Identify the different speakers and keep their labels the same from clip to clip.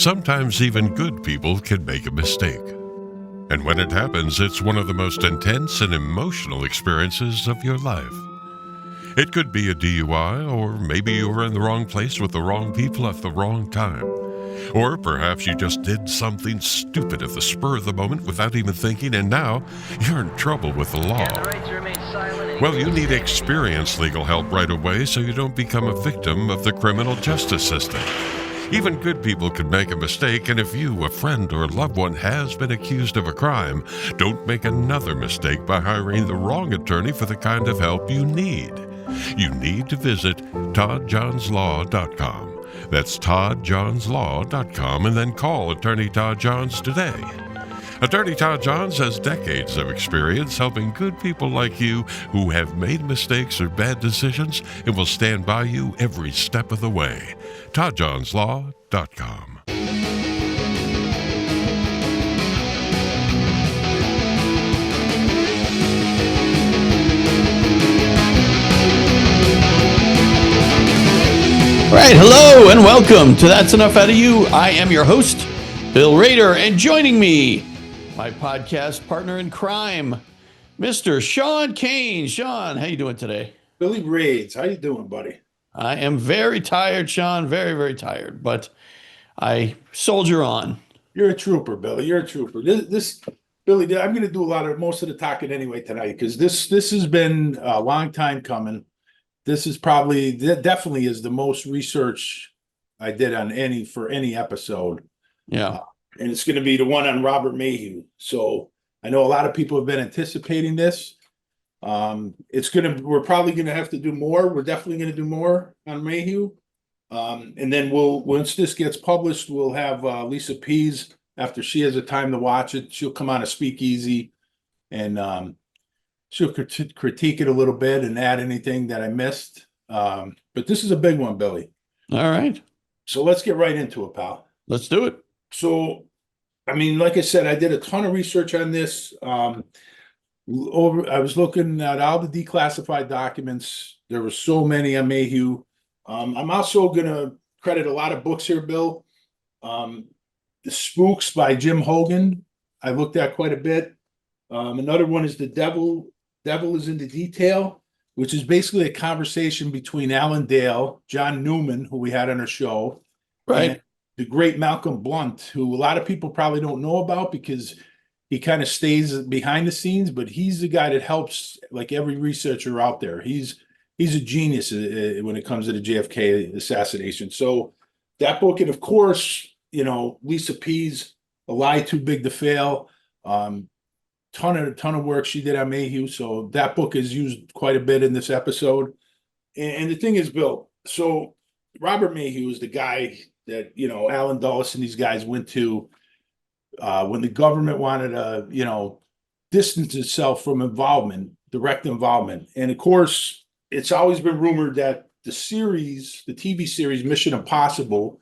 Speaker 1: Sometimes even good people can make a mistake. And when it happens, it's one of the most intense and emotional experiences of your life. It could be a DUI, or maybe you were in the wrong place with the wrong people at the wrong time. Or perhaps you just did something stupid at the spur of the moment without even thinking, and now you're in trouble with the law. Well, you need experienced legal help right away so you don't become a victim of the criminal justice system. Even good people can make a mistake, and if you, a friend, or a loved one has been accused of a crime, don't make another mistake by hiring the wrong attorney for the kind of help you need. You need to visit toddjohnslaw.com. That's toddjohnslaw.com, and then call Attorney Todd Johns today. Attorney Todd Johns has decades of experience helping good people like you who have made mistakes or bad decisions and will stand by you every step of the way. toddjohnslaw.com.
Speaker 2: All right, hello and welcome to That's Enough Out of You. I am your host, Bill Rader, and joining me, my podcast partner in crime, Mr. Sean Kane. Sean, how you doing today?
Speaker 3: Billy Raids, how you doing, buddy?
Speaker 2: I am very tired, Sean, very, very tired, but I soldier on.
Speaker 3: You're a trooper, Billy. You're a trooper. Billy, I'm going to do most of the talking anyway tonight because this has been a long time coming. This is definitely is the most research I did on any episode.
Speaker 2: Yeah.
Speaker 3: And it's going to be the one on Robert Maheu. So I know a lot of people have been anticipating this. We're probably going to have to do more. We're definitely going to do more on Maheu. And then once this gets published, we'll have Lisa Pease, after she has the time to watch it, she'll come on a speakeasy and she'll critique it a little bit and add anything that I missed. But this is a big one, Billy.
Speaker 2: All right.
Speaker 3: So let's get right into it, pal.
Speaker 2: Let's do it.
Speaker 3: So, I mean, like I said, I did a ton of research on this. I was looking at all the declassified documents. There were so many on Maheu. I'm also going to credit a lot of books here, Bill. The Spooks by Jim Hogan, I looked at quite a bit. Another one is The Devil is in the Detail, which is basically a conversation between Alan Dale, John Newman, who we had on our show,
Speaker 2: right,
Speaker 3: and the great Malcolm Blunt, who a lot of people probably don't know about because he kind of stays behind the scenes, but he's the guy that helps like every researcher out there. He's a genius when it comes to the JFK assassination. So that book, and of course, Lisa Pease, A Lie Too Big to Fail. Ton of work she did on Maheu. So that book is used quite a bit in this episode. And the thing is, Bill, so Robert Maheu is the guy that, Alan Dulles and these guys went to when the government wanted to, distance itself from direct involvement. And of course, it's always been rumored that the TV series Mission Impossible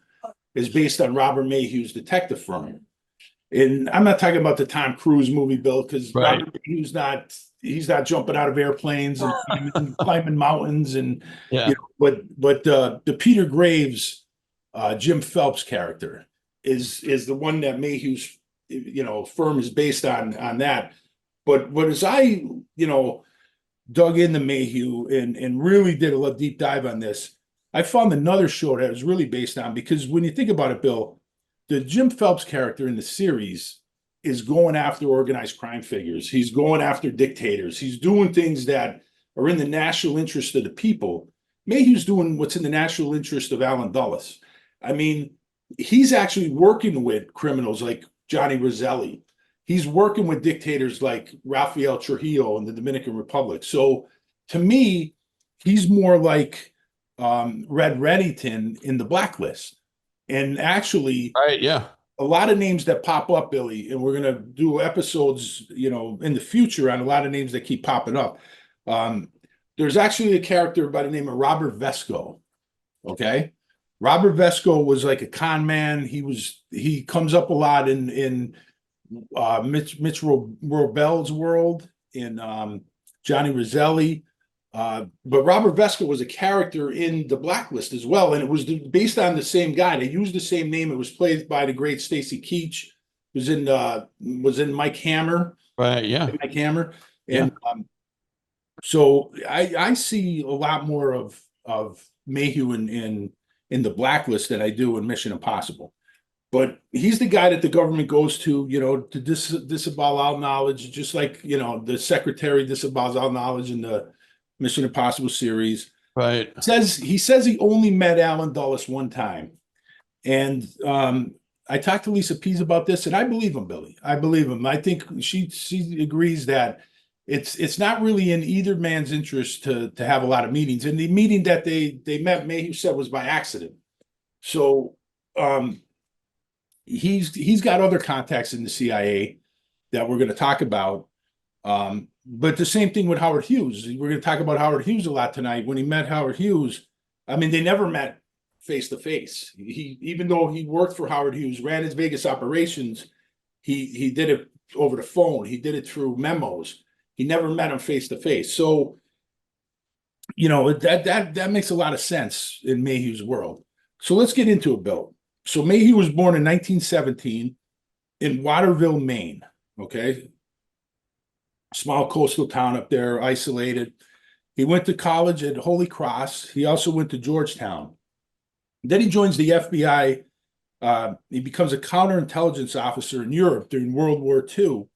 Speaker 3: is based on Robert Maheu's detective firm. And I'm not talking about the Tom Cruise movie, Bill, because
Speaker 2: right.
Speaker 3: Robert Maheu's he's not jumping out of airplanes and climbing mountains and but the Peter Graves Jim Phelps character is the one that Maheu's firm is based on that. But as I dug into Maheu and really did a deep dive on this, I found another show that was really based on, because when you think about it, Bill, the Jim Phelps character in the series is going after organized crime figures. He's going after dictators. He's doing things that are in the national interest of the people. Maheu's doing what's in the national interest of Alan Dulles. I mean, he's actually working with criminals like Johnny Roselli. He's working with dictators like Rafael Trujillo in the Dominican Republic. So to me, he's more like Red Reddington in the Blacklist. And actually,
Speaker 2: right, yeah,
Speaker 3: a lot of names that pop up, Billy, and we're going to do episodes, in the future on a lot of names that keep popping up. There's actually a character by the name of Robert Vesco. Okay. Robert Vesco was like a con man. He comes up a lot in Mitch Robel's world, in Johnny Roselli. But Robert Vesco was a character in the Blacklist as well, and it was based on the same guy. They used the same name. It was played by the great Stacy Keach. Was in Mike Hammer.
Speaker 2: Right. Yeah.
Speaker 3: Mike Hammer.
Speaker 2: Yeah.
Speaker 3: And so I see a lot more of Maheu in the Blacklist than I do in Mission Impossible. But he's the guy that the government goes to, to disavow all knowledge, just like, the secretary disavows all knowledge in the Mission Impossible series.
Speaker 2: Right.
Speaker 3: He says he only met Alan Dulles one time. And I talked to Lisa Pease about this, and I believe him, Billy. I believe him. I think she agrees that it's not really in either man's interest to have a lot of meetings. And the meeting that they met, Maheu said, was by accident. So he's got other contacts in the CIA that we're going to talk about. But the same thing with Howard Hughes. We're going to talk about Howard Hughes a lot tonight. When he met Howard Hughes, I mean, they never met face to face. Even though he worked for Howard Hughes, ran his Vegas operations, he did it over the phone. He did it through memos. He never met him face to face. So, that makes a lot of sense in Maheu's world. So let's get into it, Bill. So Maheu was born in 1917 in Waterville, Maine. Okay. Small coastal town up there, isolated. He went to college at Holy Cross. He also went to Georgetown. Then he joins the FBI. He becomes a counterintelligence officer in Europe during World War II.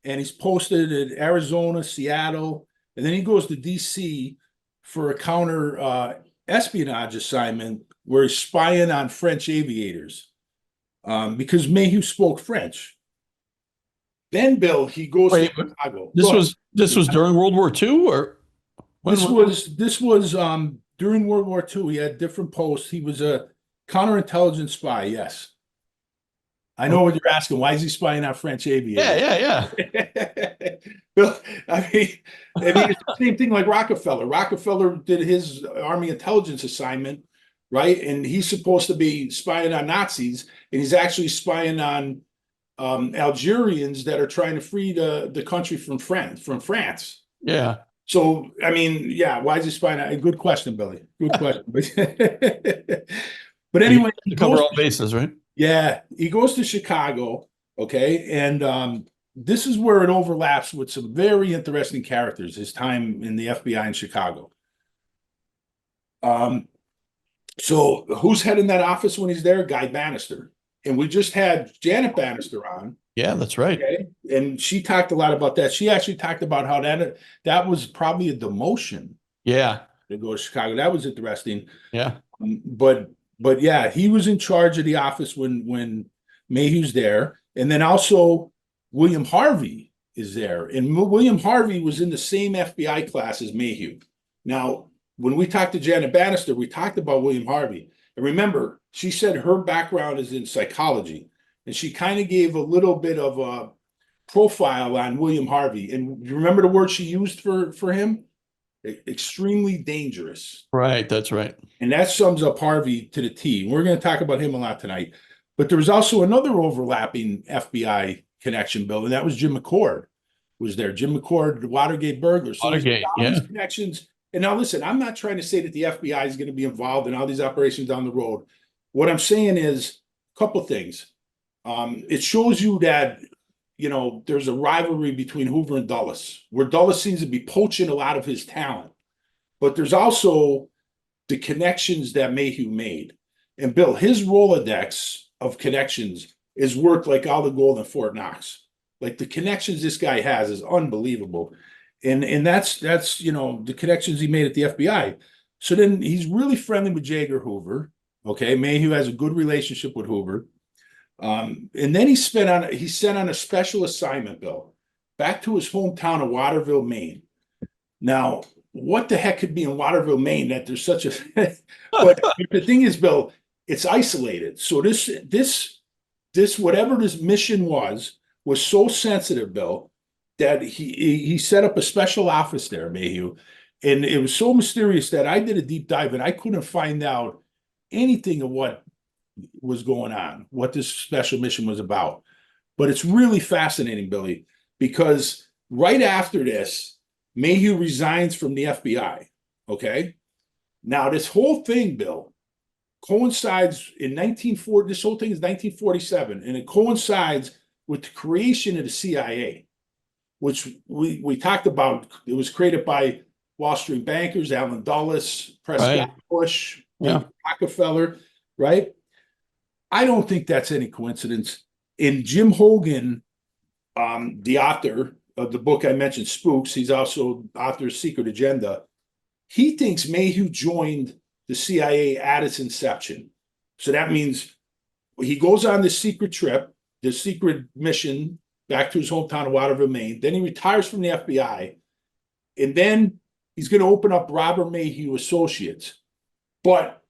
Speaker 3: And he's posted in Arizona, Seattle, and then he goes to DC for a counter espionage assignment where he's spying on French aviators because Maheu spoke French. Then, Bill, he goes to Chicago.
Speaker 2: This was during World War II, or
Speaker 3: this was during World War II. He had different posts. He was a counterintelligence spy. Yes. I know what you're asking. Why is he spying on French aviators?
Speaker 2: Yeah.
Speaker 3: Bill, I mean, it's the same thing like Rockefeller. Rockefeller did his Army intelligence assignment, right? And he's supposed to be spying on Nazis, and he's actually spying on Algerians that are trying to free the country from France.
Speaker 2: Yeah.
Speaker 3: So, I mean, yeah, why is he spying on? Good question, Billy. Good question. But anyway,
Speaker 2: he cover all bases, right?
Speaker 3: Yeah, he goes to Chicago, okay, and this is where it overlaps with some very interesting characters, his time in the FBI in Chicago. So who's heading that office when he's there? Guy Bannister. And we just had Janet Bannister on.
Speaker 2: Yeah, that's right.
Speaker 3: Okay? And she talked a lot about that. She actually talked about how that was probably a demotion.
Speaker 2: Yeah.
Speaker 3: To go to Chicago. That was interesting.
Speaker 2: Yeah.
Speaker 3: But yeah, he was in charge of the office when Maheu's there. And then also William Harvey is there. And William Harvey was in the same FBI class as Maheu. Now, when we talked to Janet Bannister, we talked about William Harvey. And remember, she said her background is in psychology. And she kind of gave a little bit of a profile on William Harvey. And you remember the word she used for him? Extremely dangerous.
Speaker 2: Right, that's right.
Speaker 3: And that sums up Harvey to the T. We're going to talk about him a lot tonight. But there was also another overlapping FBI connection, Bill, and that was Jim McCord was there. Jim McCord, the Watergate burglar. So
Speaker 2: Watergate, yeah.
Speaker 3: Connections. And now listen, I'm not trying to say that the FBI is going to be involved in all these operations down the road. What I'm saying is a couple of things. It shows you that, there's a rivalry between Hoover and Dulles, where Dulles seems to be poaching a lot of his talent. But there's also the connections that Maheu made. And Bill, his Rolodex of connections is worth like all the gold in Fort Knox. Like the connections this guy has is unbelievable. And that's the connections he made at the FBI. So then he's really friendly with J. Edgar Hoover. Okay, Maheu has a good relationship with Hoover. And then he's sent on a special assignment, Bill, back to his hometown of Waterville, Maine. Now, what the heck could be in Waterville, Maine that there's such a but the thing is, Bill, it's isolated. So this whatever this mission was so sensitive, Bill, that he set up a special office there, Maheu. And it was so mysterious that I did a deep dive and I couldn't find out anything of what was going on, what this special mission was about. But it's really fascinating, Billy, because right after this, Maheu resigns from the FBI. Okay. Now, this whole thing, Bill, coincides in 1940. This whole thing is 1947, and it coincides with the creation of the CIA, which we talked about. It was created by Wall Street bankers, Allen Dulles, Prescott Bush, Rockefeller, right? I don't think that's any coincidence. And Jim Hogan, the author of the book I mentioned, Spooks, he's also author of Secret Agenda. He thinks Maheu joined the CIA at its inception. So that means he goes on this secret trip, this secret mission back to his hometown of Waterville, Maine. Then he retires from the FBI. And then he's going to open up Robert Maheu Associates. But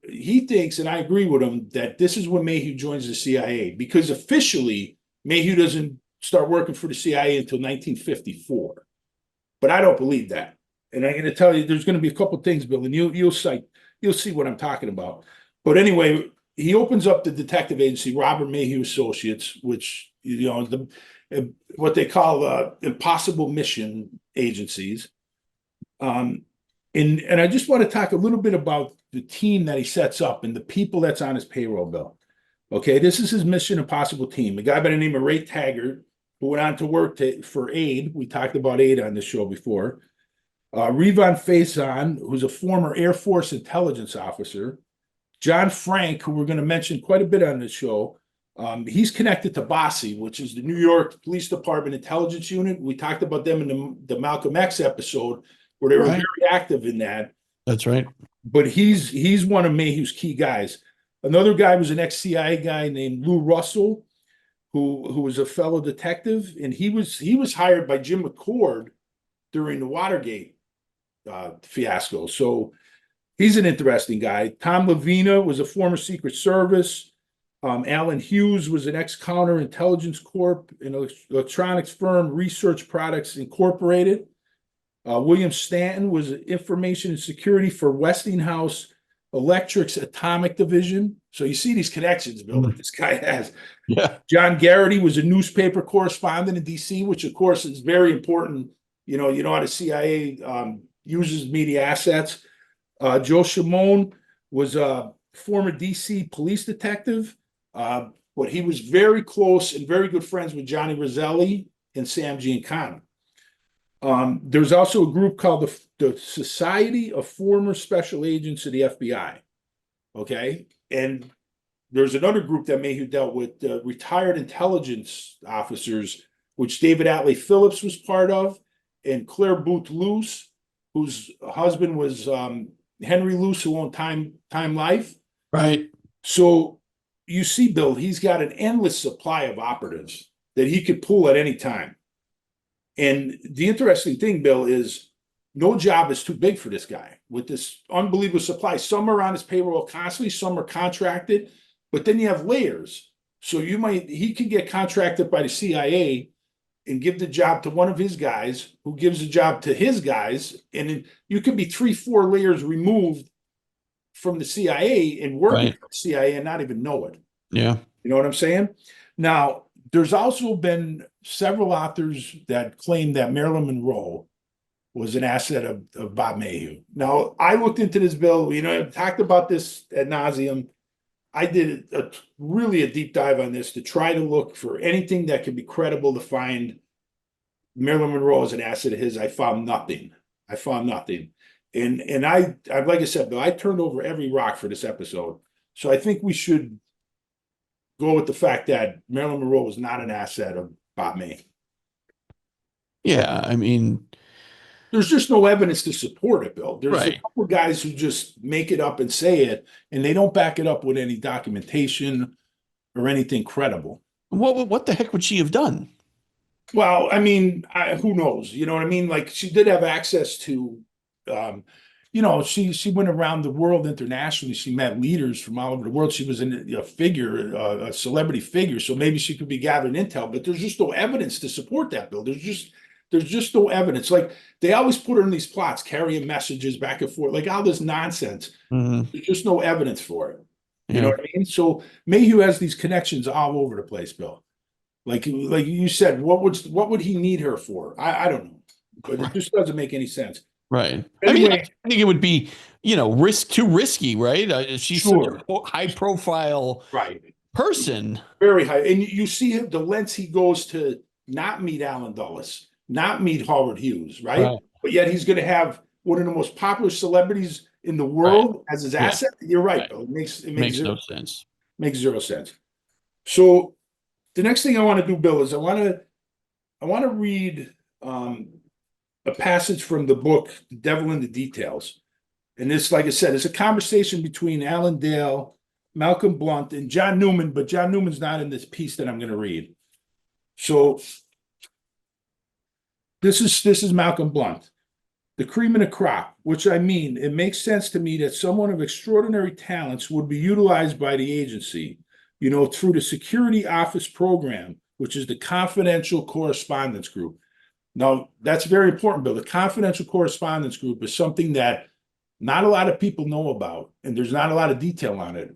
Speaker 3: he thinks, and I agree with him, that this is when Maheu joins the CIA, because officially Maheu doesn't start working for the CIA until 1954. But I don't believe that. And I'm going to tell you, there's going to be a couple of things, Bill, and you'll see what I'm talking about. But anyway, he opens up the detective agency, Robert Maheu Associates, which, you know, what they call impossible mission agencies. And I just want to talk a little bit about the team that he sets up and the people that's on his payroll, Bill. Okay, this is his Mission Impossible team. A guy by the name of Ray Taggart, who went on to work for AID. We talked about AID on this show before. Revon Faison, who's a former Air Force intelligence officer. John Frank, who we're going to mention quite a bit on this show. He's connected to BOSSI, which is the New York Police Department Intelligence Unit. We talked about them in the Malcolm X episode, where they were very active in that.
Speaker 2: That's right.
Speaker 3: But he's one of Maheu's key guys. Another guy was an ex-CIA guy named Lou Russell, who was a fellow detective, and he was hired by Jim McCord during the Watergate fiasco. So he's an interesting guy. Tom Lavina was a former Secret Service. Alan Hughes was an ex-counterintelligence corp in electronics firm Research Products Incorporated. William Stanton was information and security for Westinghouse Electric's atomic division. So you see these connections, Bill, that this guy has.
Speaker 2: Yeah.
Speaker 3: John Garrity was a newspaper correspondent in D.C., which of course is very important. You know how the CIA uses media assets. Joe Shimon was a former D.C. police detective, but he was very close and very good friends with Johnny Roselli and Sam Giancana. There's also a group called the Society of Former Special Agents of the FBI. Okay. And there's another group that Maheu dealt with, retired intelligence officers, which David Atlee Phillips was part of, and Claire Booth Luce, whose husband was Henry Luce, who owned Time Life.
Speaker 2: Right.
Speaker 3: So you see, Bill, he's got an endless supply of operatives that he could pull at any time. And the interesting thing, Bill, is no job is too big for this guy with this unbelievable supply. Some are on his payroll constantly, some are contracted, but then you have layers. So he could get contracted by the CIA and give the job to one of his guys, who gives the job to his guys, and you could be 3-4 layers removed from the CIA and working for the CIA and not even know it.
Speaker 2: Yeah.
Speaker 3: You know what I'm saying? Now, there's also been several authors that claim that Marilyn Monroe was an asset of Bob Maheu. Now, I looked into this, Bill. I talked about this ad nauseum. I did really a deep dive on this to try to look for anything that could be credible to find Marilyn Monroe as an asset of his. I found nothing. And I like I said, Bill, I turned over every rock for this episode. So I think we should go with the fact that Marilyn Monroe was not an asset of Bob Maheu.
Speaker 2: Yeah, I mean,
Speaker 3: there's just no evidence to support it, Bill. There's
Speaker 2: a
Speaker 3: couple of guys who just make it up and say it, and they don't back it up with any documentation or anything credible.
Speaker 2: What the heck would she have done?
Speaker 3: Well, I mean, who knows? You know what I mean? Like, she did have access to, she went around the world internationally. She met leaders from all over the world. She was a celebrity figure. So maybe she could be gathering intel, but there's just no evidence to support that, Bill. There's just no evidence. Like, they always put her in these plots, carrying messages back and forth, like all this nonsense.
Speaker 2: Mm-hmm.
Speaker 3: There's just no evidence for it. You know what I mean? So Maheu has these connections all over the place, Bill. Like you said, what would he need her for? I don't know. but it just doesn't make any sense.
Speaker 2: Right.
Speaker 3: Anyway,
Speaker 2: I mean, I think it would be, too risky, right? She's
Speaker 3: sure.
Speaker 2: such a high profile
Speaker 3: Right.
Speaker 2: person.
Speaker 3: Very high. And you see him, the lengths he goes to not meet Alan Dulles, not meet Howard Hughes, right? But yet he's going to have one of the most popular celebrities in the world as his asset. You're right, Bill. It makes
Speaker 2: no sense.
Speaker 3: Makes zero sense. So the next thing I want to do, Bill, is I want to read a passage from the book, The Devil in the Details. And this, like I said, it's a conversation between Alan Dale, Malcolm Blunt, and John Newman, but John Newman's not in this piece that I'm going to read. So this is Malcolm Blunt. The cream of the crop, which I mean, it makes sense to me that someone of extraordinary talents would be utilized by the agency, through the security office program, which is the confidential correspondence group. Now, that's very important, Bill. The confidential correspondence group is something that not a lot of people know about, and there's not a lot of detail on it.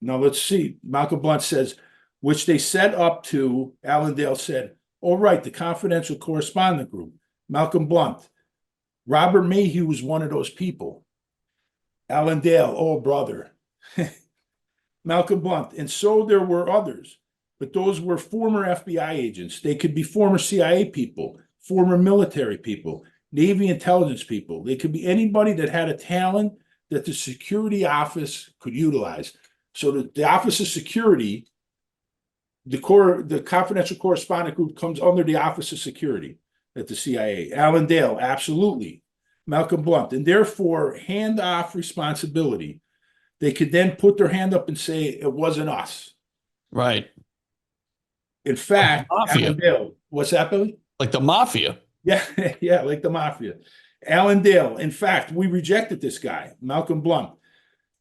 Speaker 3: Now, let's see. Malcolm Blunt says, which they set up to, Alan Dale said, all right, the confidential correspondent group. Malcolm Blunt. Robert Maheu was one of those people. Alan Dale, oh, brother. Malcolm Blunt. And so there were others, but those were former FBI agents. They could be former CIA people, former military people, Navy intelligence people. They could be anybody that had a talent that the security office could utilize. So the Office of Security, the confidential correspondent group comes under the Office of Security at the CIA. Alan Dale, absolutely. Malcolm Blunt. And therefore, hand-off responsibility. They could then put their hand up and say, it wasn't us.
Speaker 2: Right.
Speaker 3: In fact, Alan Dale, what's that, Billy?
Speaker 2: Like the Mafia.
Speaker 3: Yeah, yeah, like the Mafia. Alan Dale, in fact, we rejected this guy, Malcolm Blunt.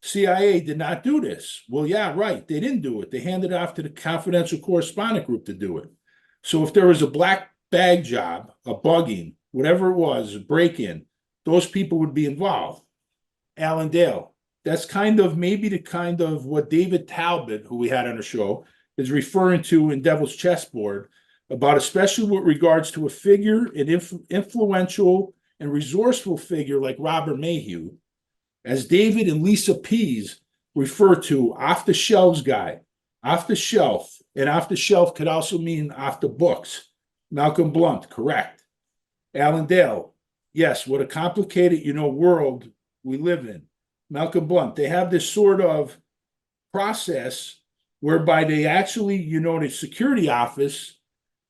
Speaker 3: CIA did not do this. Well, yeah, right. They didn't do it. They handed it off to the confidential correspondent group to do it. So if there was a black bag job, a bugging, whatever it was, a break-in, those people would be involved. Alan Dale. That's maybe the kind of what David Talbot, who we had on the show, is referring to in Devil's Chessboard, about especially with regards to a figure, an influential and resourceful figure like Robert Maheu, as David and Lisa Pease refer to off the shelves guy, off the shelf, and off the shelf could also mean off the books. Malcolm Blunt, correct. Alan Dale, yes, what a complicated, world we live in. Malcolm Blunt, they have this sort of process whereby they actually, the security office,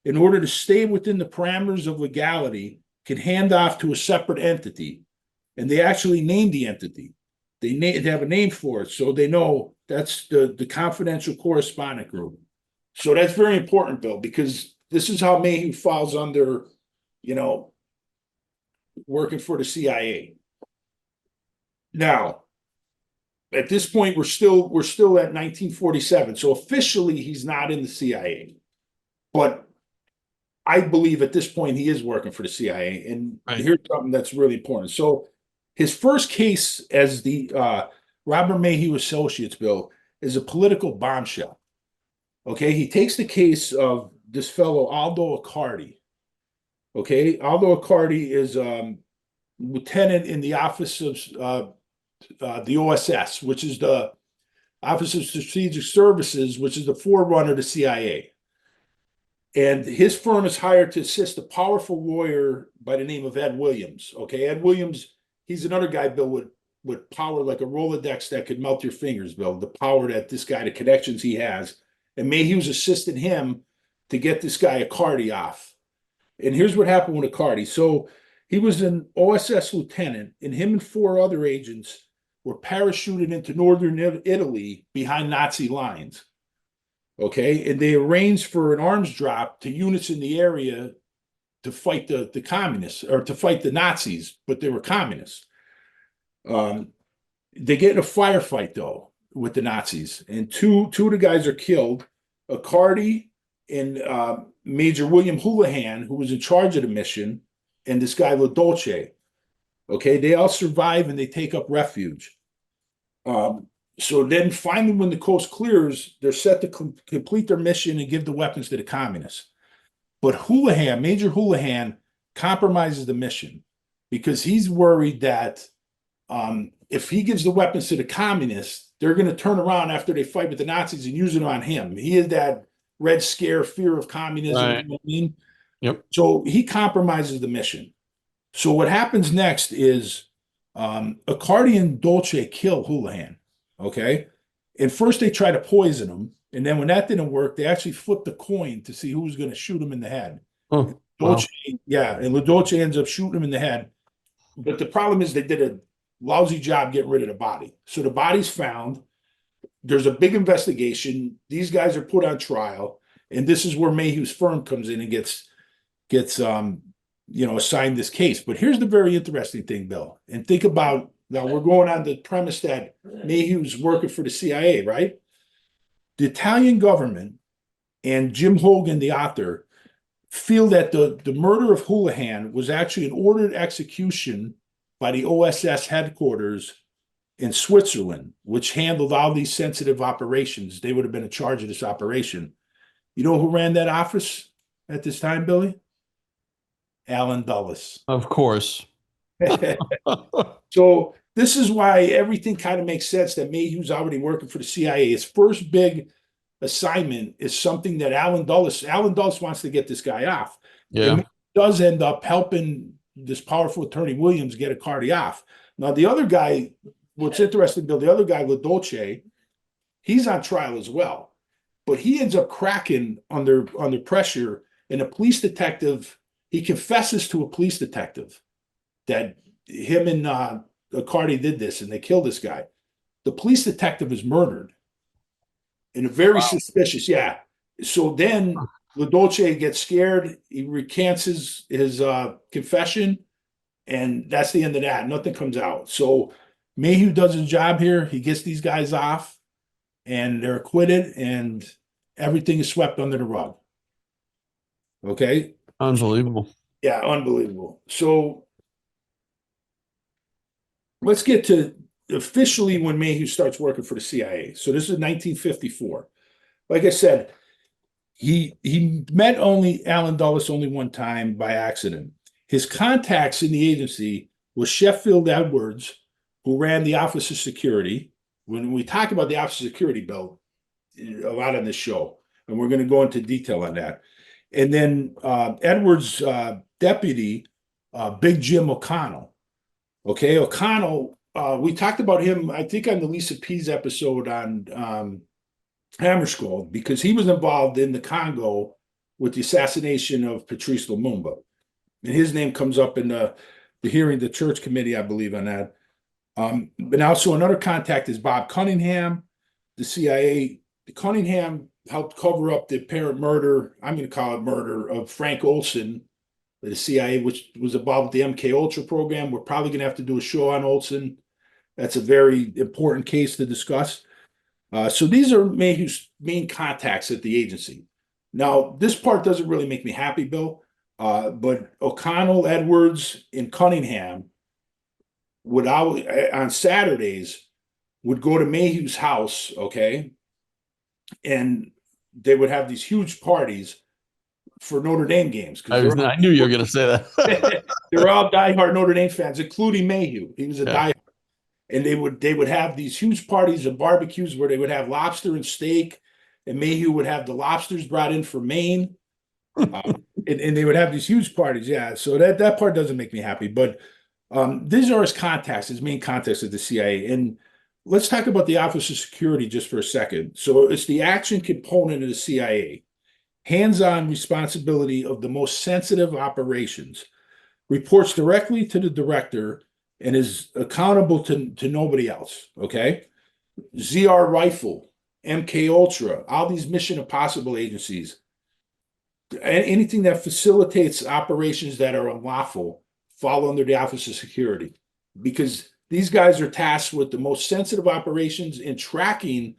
Speaker 3: in order to stay within the parameters of legality, can hand off to a separate entity. And they actually name the entity. They have a name for it, so they know that's the confidential correspondent group. So that's very important, Bill, because this is how Maheu falls under, working for the CIA. Now, at this point, we're still at 1947. So officially, he's not in the CIA, but I believe at this point he is working for the CIA. And here's something that's really important. So his first case as the Robert Maheu Associates, Bill, is a political bombshell. Okay, he takes the case of this fellow Aldo Accardi. Okay, Aldo Accardi is lieutenant in the office of the OSS, which is the Office of Strategic Services, which is the forerunner to CIA. And his firm is hired to assist a powerful lawyer by the name of Ed Williams. Okay, Ed Williams, he's another guy, Bill, with power like a Rolodex that could melt your fingers, Bill, the power that this guy, the connections he has. And Maheu's assisted him to get this guy Accardi off. And here's what happened with Accardi. So he was an OSS lieutenant, and him and 4 other agents were parachuted into northern Italy behind Nazi lines. Okay, and they arranged for an arms drop to units in the area to fight the communists, or to fight the Nazis, but they were communists. They get in a firefight, though, with the Nazis, and two of the guys are killed. Accardi and Major William Houlihan, who was in charge of the mission, and this guy La Dolce. Okay, they all survive and they take up refuge. So then finally, when the coast clears, they're set to complete their mission and give the weapons to the communists. But Houlihan, Major Houlihan, compromises the mission because he's worried that if he gives the weapons to the communists, they're going to turn around after they fight with the Nazis and use it on him. He is that Red Scare, fear of communism.
Speaker 2: Right.
Speaker 3: You know what I mean?
Speaker 2: Yep.
Speaker 3: So he compromises the mission. So what happens next is Accardi and Dolce kill Houlihan. Okay. And first they try to poison him. And then when that didn't work, they actually flipped the coin to see who was going to shoot him in the head.
Speaker 2: Oh,
Speaker 3: Dolce, yeah. And LaDolce ends up shooting him in the head. But the problem is they did a lousy job getting rid of the body. So the body's found. There's a big investigation. These guys are put on trial. And this is where Maheu's firm comes in and gets assigned this case. But here's the very interesting thing, Bill. And think about, now we're going on the premise that Maheu's working for the CIA, right? The Italian government and Jim Hogan, the author, feel that the murder of Houlihan was actually an ordered execution by the OSS headquarters in Switzerland, which handled all these sensitive operations. They would have been in charge of this operation. You know who ran that office at this time, Billy? Alan Dulles.
Speaker 2: Of course.
Speaker 3: So this is why everything kind of makes sense that Maheu's already working for the CIA. His first big assignment is something that Alan Dulles wants to get this guy off.
Speaker 2: Yeah.
Speaker 3: And does end up helping this powerful attorney Williams get Accardi off. Now, the other guy, what's interesting, Bill, the other guy, LaDolce, he's on trial as well. But he ends up cracking under pressure, and a police detective, he confesses to a police detective that him and Accardi did this, and they killed this guy. The police detective is murdered. And a very suspicious, yeah. So then LaDolce gets scared. He recants his confession, and that's the end of that. Nothing comes out. So Maheu does his job here. He gets these guys off, and they're acquitted, and everything is swept under the rug. Okay?
Speaker 2: Unbelievable.
Speaker 3: Yeah, unbelievable. So let's get to officially when Maheu starts working for the CIA. So this is 1954. Like I said, he met only Alan Dulles only one time by accident. His contacts in the agency was Sheffield Edwards, who ran the Office of Security. When we talk about the Office of Security, Bill, a lot on this show, and we're going to go into detail on that. And then Edwards' deputy, Big Jim O'Connell. Okay, O'Connell, we talked about him, I think, on the Lisa Pease episode on Hammarskjöld, because he was involved in the Congo with the assassination of Patrice Lumumba. And his name comes up in the hearing, the church committee, I believe, on that. But also another contact is Bob Cunningham, the CIA. Cunningham helped cover up the apparent murder, I'm going to call it murder, of Frank Olson, the CIA, which was involved with the MK Ultra program. We're probably going to have to do a show on Olson. That's a very important case to discuss. So these are Maheu's main contacts at the agency. Now, this part doesn't really make me happy, Bill, but O'Connell, Edwards, and Cunningham would always, on Saturdays, would go to Maheu's house, okay, and they would have these huge parties for Notre Dame games.
Speaker 2: I knew you were going to say that.
Speaker 3: They're all diehard Notre Dame fans, including Maheu. He was a diehard. And they would have these huge parties and barbecues where they would have lobster and steak, and Maheu would have the lobsters brought in from Maine. And they would have these huge parties. Yeah. So that part doesn't make me happy. But these are his contacts, his main contacts at the CIA. And let's talk about the Office of Security just for a second. So it's the action component of the CIA. Hands-on responsibility of the most sensitive operations. Reports directly to the director and is accountable to nobody else, okay? ZRRifle, MK Ultra, all these Mission Impossible agencies, anything that facilitates operations that are unlawful fall under the Office of Security, because these guys are tasked with the most sensitive operations and tracking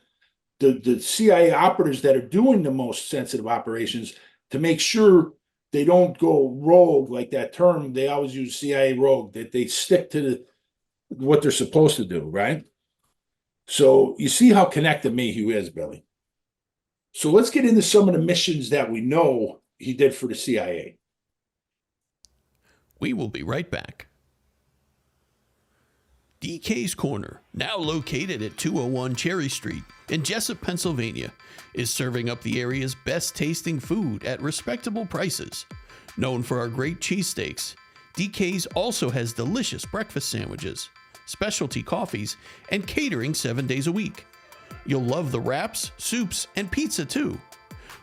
Speaker 3: the CIA operatives that are doing the most sensitive operations to make sure they don't go rogue, like that term. They always use CIA rogue, that they stick to what they're supposed to do, right? So you see how connected Maheu is, Billy. So let's get into some of the missions that we know he did for the CIA.
Speaker 2: We will be right back. DK's Corner, now located at 201 Cherry Street in Jessup, Pennsylvania, is serving up the area's best tasting food at respectable prices. Known for our great cheesesteaks, DK's also has delicious breakfast sandwiches, specialty coffees, and catering 7 days a week. You'll love the wraps, soups, and pizza too.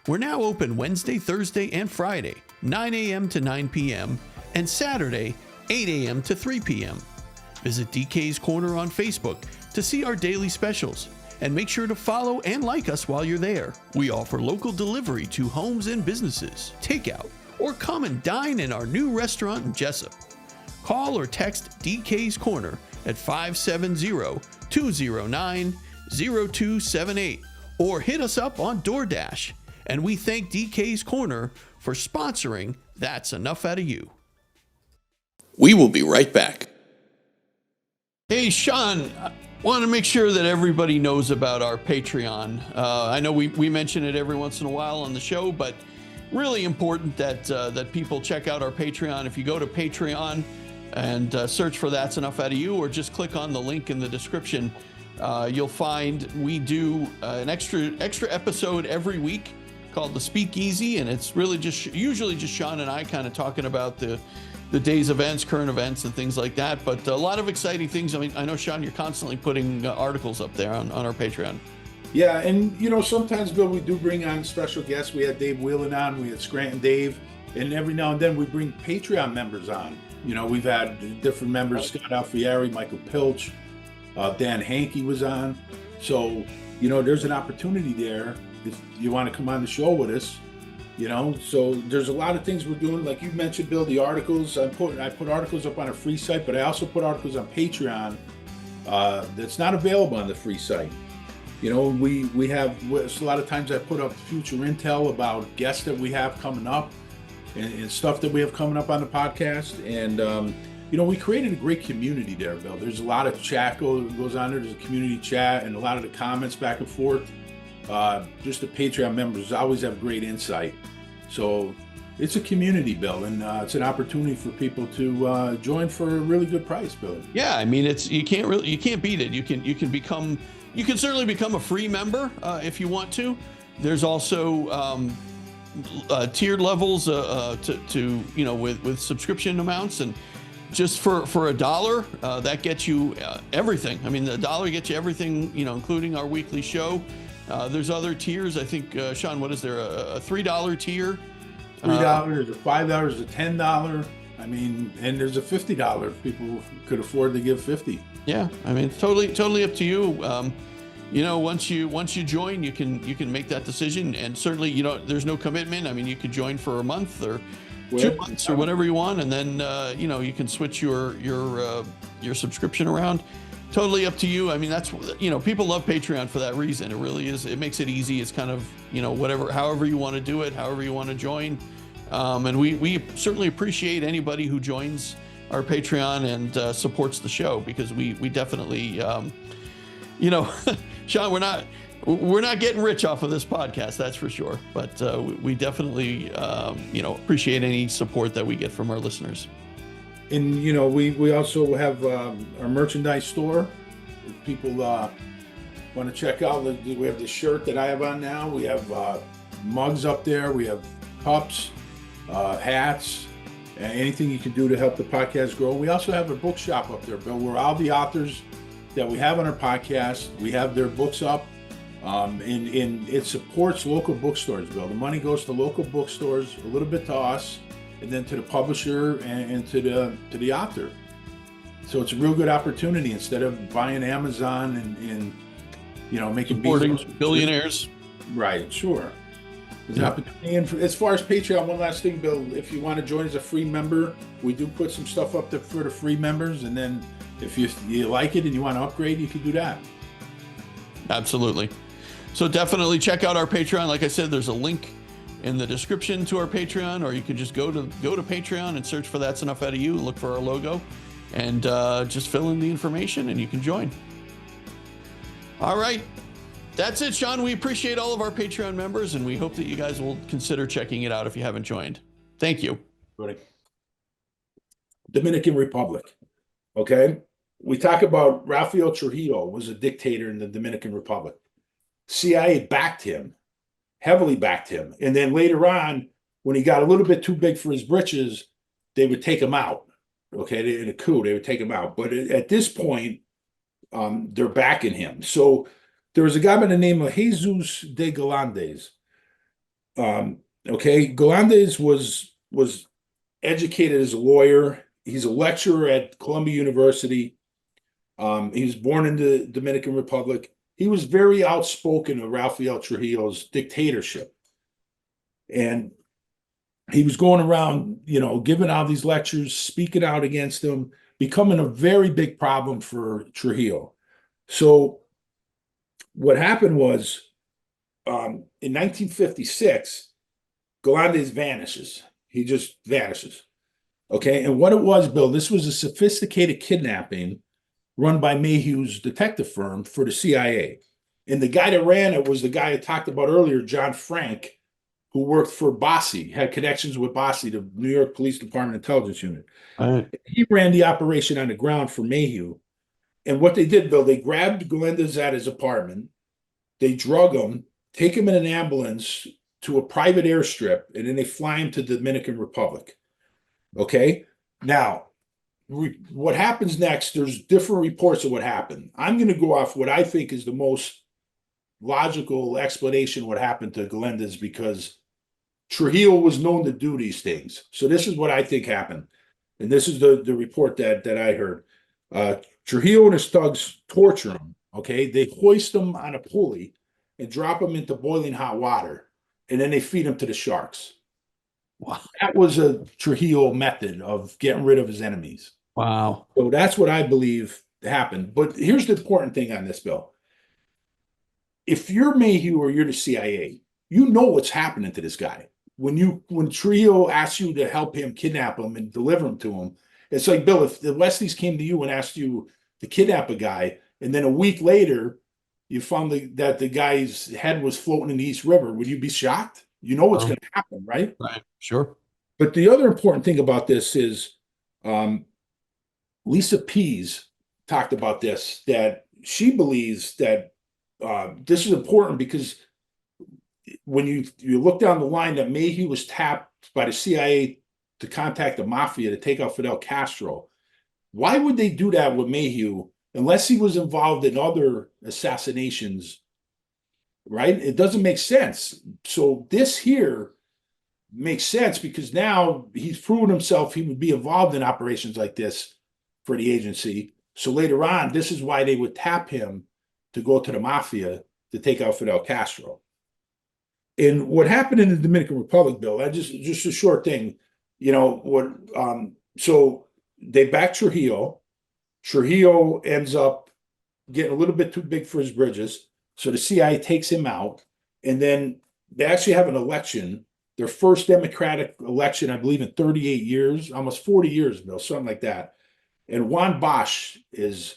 Speaker 2: We're now open Wednesday, Thursday, and Friday, 9 a.m. to 9 p.m., and Saturday, 8 a.m. to 3 p.m. Visit DK's Corner on Facebook to see our daily specials, and make sure to follow and like us while you're there. We offer local delivery to homes and businesses, takeout, or come and dine in our new restaurant in Jessup. Call or text DK's Corner at 570-209-0278 or hit us up on DoorDash. And we thank DK's Corner for sponsoring That's Enough Out of You. We will be right back. Hey, Sean, I want to make sure that everybody knows about our Patreon. I know we mention it every once in a while on the show, but really important that people check out our Patreon. If you go to Patreon and search for That's Enough Out of You, or just click on the link in the description, you'll find we do an extra episode every week called The Speakeasy, and it's really usually just Sean and I kind of talking about the day's events, current events, and things like that. But a lot of exciting things. I mean, I know, Sean, you're constantly putting articles up there on our Patreon.
Speaker 3: Yeah, and sometimes, Bill, we do bring on special guests. We had Dave Whelan on, we had Scranton Dave, and every now and then we bring Patreon members on. We've had different members, Scott Alfieri, Michael Pilch, Dan Hankey was on. So, there's an opportunity there if you want to come on the show with us. So there's a lot of things we're doing. Like you mentioned, Bill, the articles. I put articles up on a free site, but I also put articles on Patreon that's not available on the free site. We have a lot of times I put up future intel about guests that we have coming up and stuff that we have coming up on the podcast. And, we created a great community there, Bill. There's a lot of chat goes on there. There's a community chat and a lot of the comments back and forth. Just the Patreon members always have great insight. So it's a community, Bill, and it's an opportunity for people to join for a really good price, Bill. Yeah,
Speaker 2: I mean, you can't beat it. You can certainly become a free member if you want to. There's also tiered levels with subscription amounts, and just for $1 that gets you everything. I mean, the $1 gets you everything, including our weekly show. There's other tiers. I think, Sean, what is there? A $3 tier?
Speaker 3: $3, there's a $5, there's a $10. I mean, and there's a $50 if people could afford to give $50.
Speaker 2: Yeah, I mean, totally up to you. Once you join, you can make that decision, and certainly, there's no commitment. I mean, you could join for a month or 2 months or whatever you want, and then you can switch your subscription around. Totally up to you. I mean, that's, people love Patreon for that reason. It really is. It makes it easy. It's kind of, however you want to do it, however you want to join. And we certainly appreciate anybody who joins our Patreon and supports the show, because we definitely, Sean, we're not getting rich off of this podcast, that's for sure. But we definitely, appreciate any support that we get from our listeners.
Speaker 3: And, we also have our merchandise store. If people want to check out, we have the shirt that I have on now. We have mugs up there. We have cups, hats, anything you can do to help the podcast grow. We also have a bookshop up there, Bill, where all the authors that we have on our podcast, we have their books up. And it supports local bookstores, Bill. The money goes to local bookstores, a little bit to us, and then to the publisher and to the author. So it's a real good opportunity instead of buying Amazon and making
Speaker 2: supporting billionaires.
Speaker 3: Right, sure. There's an opportunity. And as far as Patreon, one last thing, Bill, if you want to join as a free member, we do put some stuff up there for the free members, and then if you like it and you want to upgrade, you can do that.
Speaker 2: Absolutely. So definitely check out our Patreon. Like I said, there's a link in the description to our Patreon, or you can just go to Patreon and search for That's Enough Out of You and look for our logo, and just fill in the information and you can join. All right. That's it, Sean. We appreciate all of our Patreon members, and we hope that you guys will consider checking it out if you haven't joined. Thank you.
Speaker 3: Buddy. Dominican Republic. Okay. We talk about Rafael Trujillo was a dictator in the Dominican Republic. CIA backed him, heavily backed him. And then later on, when he got a little bit too big for his britches, they would take him out. Okay. In a coup, they would take him out. But at this point, they're backing him. So there was a guy by the name of Jesus de Galandes. Okay. Galandes was educated as a lawyer. He's a lecturer at Columbia University. He was born in the Dominican Republic. He was very outspoken of Rafael Trujillo's dictatorship. And he was going around, giving out these lectures, speaking out against them, becoming a very big problem for Trujillo. So what happened was, in 1956, Galandes vanishes. He just vanishes. Okay. And what it was, Bill, this was a sophisticated kidnapping run by Maheu's detective firm for the CIA. And the guy that ran it was the guy I talked about earlier, John Frank, who worked for Bossi, had connections with Bossi, the New York Police Department Intelligence Unit.
Speaker 2: Right.
Speaker 3: He ran the operation on the ground for Maheu. And what they did, Bill, they grabbed Galandes at his apartment. They drug him, take him in an ambulance to a private airstrip, and then they fly him to the Dominican Republic. Okay? Now, what happens next, there's different reports of what happened. I'm going to go off what I think is the most logical explanation of what happened to Galandes, because Trujillo was known to do these things. So this is what I think happened. And this is the report that I heard. Trujillo and his thugs torture him. Okay. They hoist him on a pulley and drop him into boiling hot water. And then they feed him to the sharks.
Speaker 2: Wow.
Speaker 3: That was a Trujillo method of getting rid of his enemies.
Speaker 2: Wow.
Speaker 3: So that's what I believe happened. But here's the important thing on this, Bill. If you're Maheu or you're the CIA, you know what's happening to this guy. When Trujillo asks you to help him kidnap him and deliver him to him, it's like, Bill, if the Wesleys came to you and asked you to kidnap a guy, and then a week later you found that the guy's head was floating in the East River, would you be shocked? You know what's going to happen, right?
Speaker 2: Right. Sure.
Speaker 3: But the other important thing about this is Lisa Pease talked about this, that she believes that this is important because when you look down the line that Maheu was tapped by the CIA to contact the Mafia to take out Fidel Castro, why would they do that with Maheu unless he was involved in other assassinations, right? It doesn't make sense. So this here makes sense because now he's proven himself he would be involved in operations like this for the agency. So later on, this is why they would tap him to go to the Mafia to take out Fidel Castro. And what happened in the Dominican Republic, Bill, just a short thing, so they back Trujillo. Trujillo ends up getting a little bit too big for his bridges. So the CIA takes him out, and then they actually have an election, their first democratic election, I believe, in 38 years, almost 40 years, Bill, something like that. And Juan Bosch is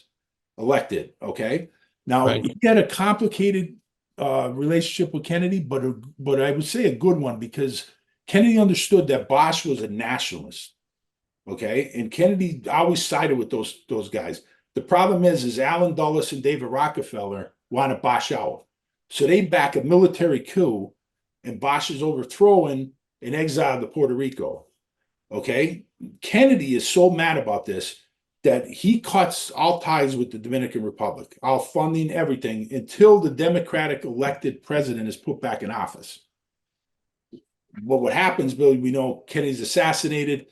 Speaker 3: elected, okay? Now,
Speaker 2: Right.
Speaker 3: He had a complicated relationship with Kennedy, but I would say a good one, because Kennedy understood that Bosch was a nationalist, okay? And Kennedy always sided with those guys. The problem is Allen Dulles and David Rockefeller wanted Bosch out. So they back a military coup, and Bosch is overthrown and exiled to Puerto Rico, okay? Kennedy is so mad about this that he cuts all ties with the Dominican Republic, all funding, everything, until the Democratic elected president is put back in office. But what happens, Billy, we know Kennedy's assassinated.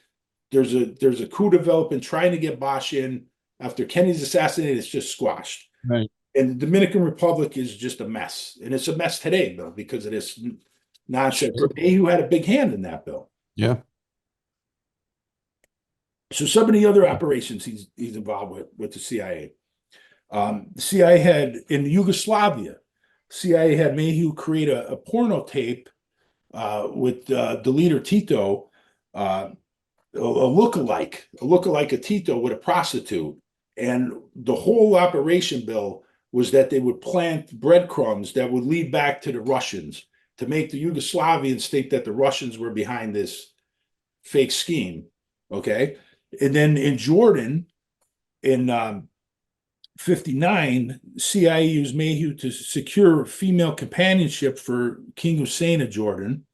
Speaker 3: There's a coup developing trying to get Bosch in. After Kennedy's assassinated, it's just squashed.
Speaker 2: Right.
Speaker 3: And the Dominican Republic is just a mess. And it's a mess today, Bill, because of this nonsense.
Speaker 2: Sure.
Speaker 3: Maheu had a big hand in that, Bill.
Speaker 2: Yeah.
Speaker 3: So some of the other operations he's involved with the CIA. The CIA had in Yugoslavia, CIA had Maheu create a porno tape with the leader Tito, a lookalike of Tito with a prostitute. And the whole operation, Bill, was that they would plant breadcrumbs that would lead back to the Russians to make the Yugoslavians think that the Russians were behind this fake scheme. Okay. And then in Jordan, in 59, CIA used Maheu to secure female companionship for King Hussein of Jordan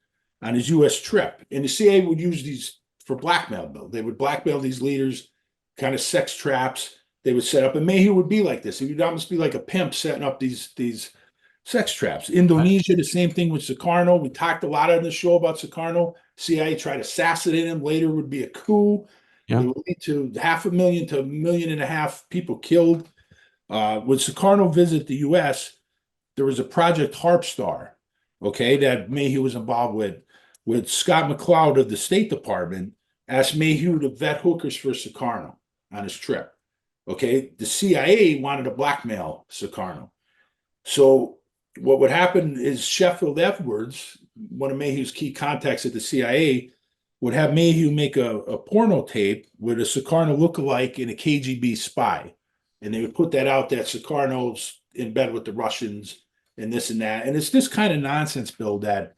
Speaker 3: on his U.S. trip. And the CIA would use these for blackmail, though. They would blackmail these leaders, kind of sex traps they would set up. And Maheu would be like this. He would almost be like a pimp setting up these sex traps. Indonesia, the same thing with Sukarno. We talked a lot on the show about Sukarno. CIA tried to assassinate him. Later would be a coup.
Speaker 2: Yeah.
Speaker 3: It would lead to 500,000 to 1.5 million people killed. When Sukarno visited the U.S., there was a Project Harpstar, okay, that Maheu was involved with Scott McCloud of the State Department asked Maheu to vet hookers for Sukarno on his trip. Okay, the CIA wanted to blackmail Sukarno. So what would happen is Sheffield Edwards, one of Maheu's key contacts at the CIA, would have Maheu make a porno tape with a Sukarno lookalike and a KGB spy. And they would put that out that Sukarno's in bed with the Russians and this and that. And it's this kind of nonsense, Bill, that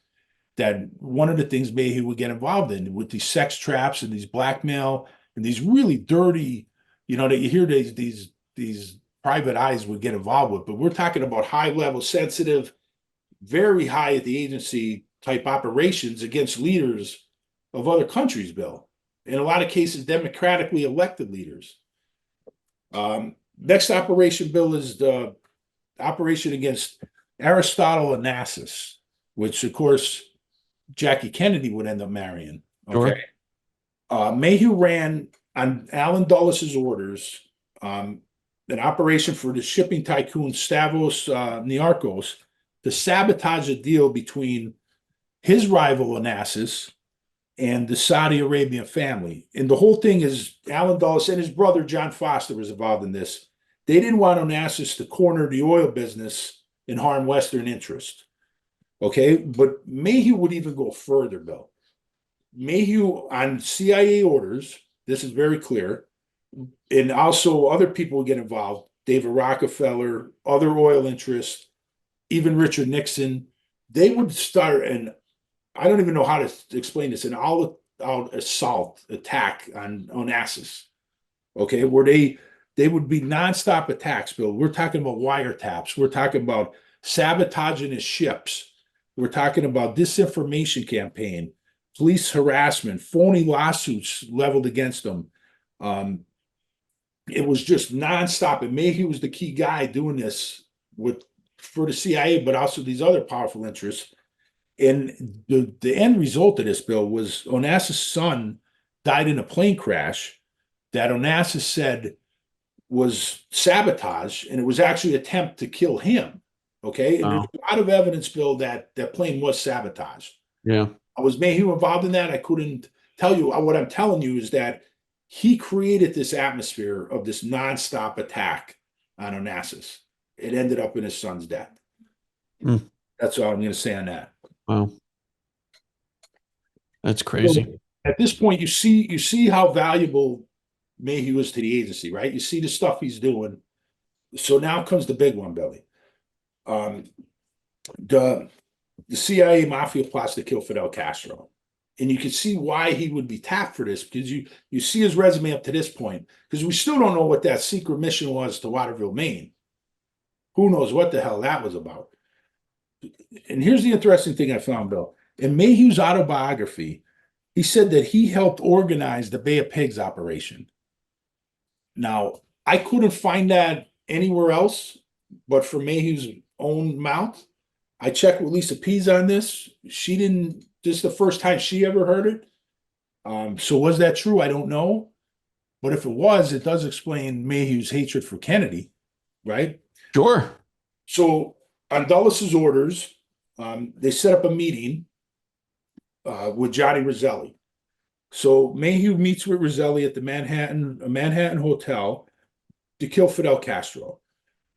Speaker 3: one of the things Maheu would get involved in with these sex traps and these blackmail and these really dirty, that you hear these private eyes would get involved with. But we're talking about high level, sensitive, very high at the agency type operations against leaders of other countries, Bill. In a lot of cases, democratically elected leaders. Next operation, Bill, is the operation against Aristotle Onassis, which, of course, Jackie Kennedy would end up marrying. Okay. Sure. Maheu ran on Alan Dulles' orders an operation for the shipping tycoon Stavros Niarchos to sabotage a deal between his rival Onassis and the Saudi Arabian family. And the whole thing is Alan Dulles and his brother John Foster was involved in this. They didn't want Onassis to corner the oil business and harm Western interest. Okay, but Maheu would even go further, Bill. Maheu, on CIA orders, this is very clear, and also other people would get involved, David Rockefeller, other oil interests, even Richard Nixon. They would start, and I don't even know how to explain this, an all-out assault attack on Onassis, okay, where they would be nonstop attacks, Bill. We're talking about wiretaps. We're talking about sabotaging his ships. We're talking about disinformation campaign, police harassment, phony lawsuits leveled against them. It was just nonstop. And Maheu was the key guy doing this for the CIA, but also these other powerful interests. And the end result of this, Bill, was Onassis' son died in a plane crash that Onassis said was sabotage, and it was actually an attempt to kill him. Okay. And there's a lot of evidence, Bill, that plane was sabotaged.
Speaker 2: Yeah.
Speaker 3: Was Maheu involved in that? I couldn't tell you. What I'm telling you is that he created this atmosphere of this nonstop attack on Onassis. It ended up in his son's death. That's all I'm going to say on that.
Speaker 2: Wow. That's crazy.
Speaker 3: So at this point, you see how valuable Maheu is to the agency, right? You see the stuff he's doing. So now comes the big one, Billy. The CIA Mafia plots to kill Fidel Castro. And you can see why he would be tapped for this, because you see his resume up to this point, because we still don't know what that secret mission was to Waterville, Maine. Who knows what the hell that was about. And here's the interesting thing I found, Bill. In Maheu's autobiography, he said that he helped organize the Bay of Pigs operation. Now, I couldn't find that anywhere else, but for Maheu's own mouth. I checked with Lisa Pease on this. She didn't, this is the first time she ever heard it. So was that true? I don't know. But if it was, it does explain Maheu's hatred for Kennedy, right?
Speaker 2: Sure.
Speaker 3: So on Dulles' orders, they set up a meeting with Johnny Roselli. So Maheu meets with Roselli at the Manhattan Hotel to kill Fidel Castro.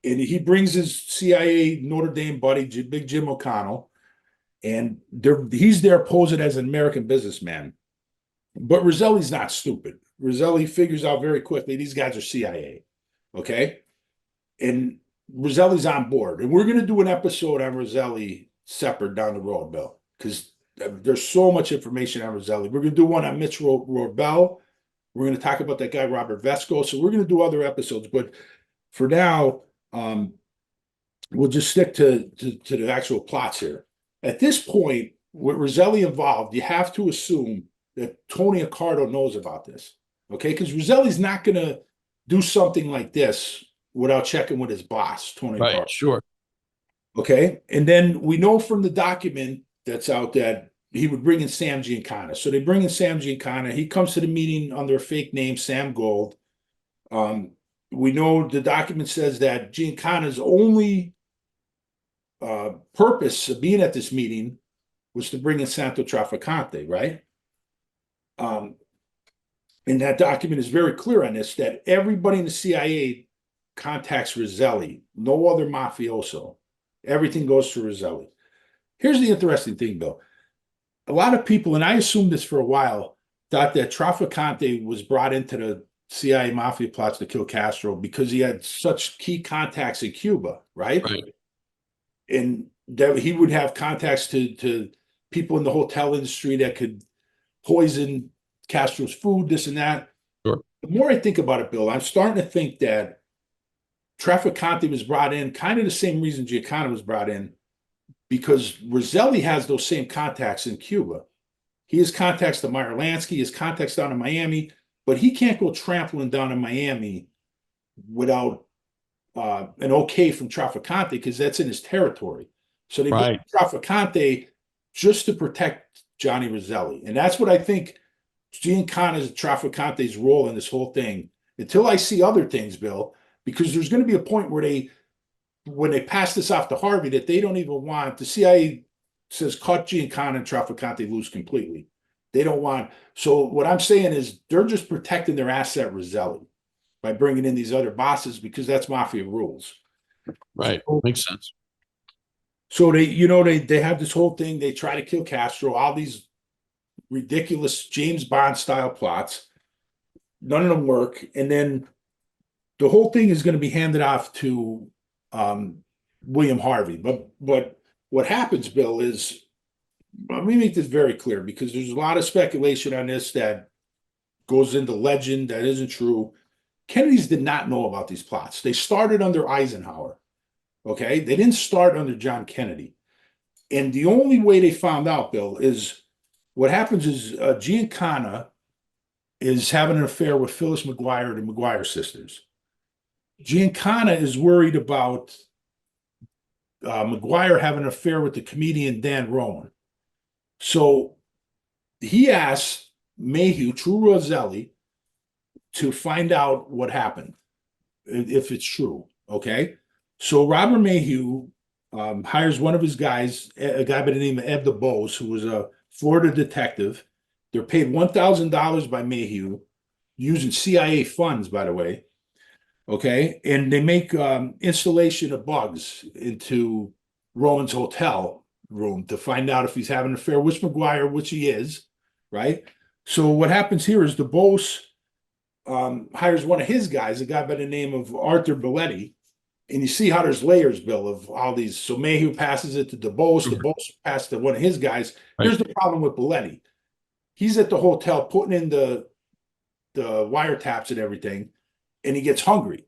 Speaker 3: And he brings his CIA Notre Dame buddy, Big Jim O'Connell, and he's there posing as an American businessman. But Roselli's not stupid. Roselli figures out very quickly these guys are CIA, okay? And Roselli's on board. And we're going to do an episode on Roselli separate down the road, Bill, because there's so much information on Roselli. We're going to do one on Mitch Rorbell We're going to talk about that guy, Robert Vesco. So we're going to do other episodes. But for now, we'll just stick to the actual plots here. At this point, with Roselli involved, you have to assume that Tony Accardo knows about this. Okay? Because Roselli's not going to do something like this without checking with his boss, Tony Accardo.
Speaker 2: Right, sure.
Speaker 3: Okay. And then we know from the document that's out that he would bring in Sam Giancana. So they bring in Sam Giancana. He comes to the meeting under a fake name, Sam Gold. We know the document says that Giancana's only purpose of being at this meeting was to bring in Santo Trafficante, right? And that document is very clear on this, that everybody in the CIA contacts Roselli, no other mafioso. Everything goes to Roselli. Here's the interesting thing, Bill. A lot of people, and I assumed this for a while, thought that Trafficante was brought into the CIA mafia plots to kill Castro because he had such key contacts in Cuba, right?
Speaker 2: Right.
Speaker 3: And that he would have contacts to people in the hotel industry that could poison Castro's food, this and that.
Speaker 2: Sure.
Speaker 3: The more I think about it, Bill, I'm starting to think that Trafficante was brought in kind of the same reason Giancana was brought in, because Roselli has those same contacts in Cuba. He has contacts to Meyer Lansky, he has contacts down in Miami, but he can't go trampling down in Miami without an okay from Trafficante, because that's in his territory. So they bring Trafficante just to protect Johnny Roselli. And that's what I think Giancana's Trafficante's role in this whole thing, until I see other things, Bill, because there's going to be a point where when they pass this off to Harvey, that they don't even want, the CIA says cut Giancana and Trafficante loose completely. They don't want, so what I'm saying is they're just protecting their asset Roselli by bringing in these other bosses, because that's mafia rules.
Speaker 2: Right.
Speaker 3: So,
Speaker 2: makes sense.
Speaker 3: So they have this whole thing. They try to kill Castro, all these ridiculous James Bond style plots. None of them work. And then the whole thing is going to be handed off to William Harvey. But what happens, Bill, is, let me make this very clear, because there's a lot of speculation on this that goes into legend that isn't true. Kennedys did not know about these plots. They started under Eisenhower. Okay? They didn't start under John Kennedy. And the only way they found out, Bill, is what happens is Giancana is having an affair with Phyllis McGuire, the McGuire sisters. Giancana is worried about McGuire having an affair with the comedian Dan Rowan. So he asked Maheu, True Roselli, to find out what happened, if it's true, okay? So Robert Maheu hires one of his guys, a guy by the name of Ed DeBose, who was a Florida detective. They're paid $1,000 by Maheu, using CIA funds, by the way, okay? And they make installation of bugs into Rowan's hotel room to find out if he's having an affair with McGuire, which he is, right? So what happens here is DeBose hires one of his guys, a guy by the name of Arthur Belletti, and you see how there's layers, Bill, of all these. So Maheu passes it to DeBose, DeBose passes to one of his guys. Here's the problem with Belletti. He's at the hotel putting in the wiretaps and everything, and he gets hungry.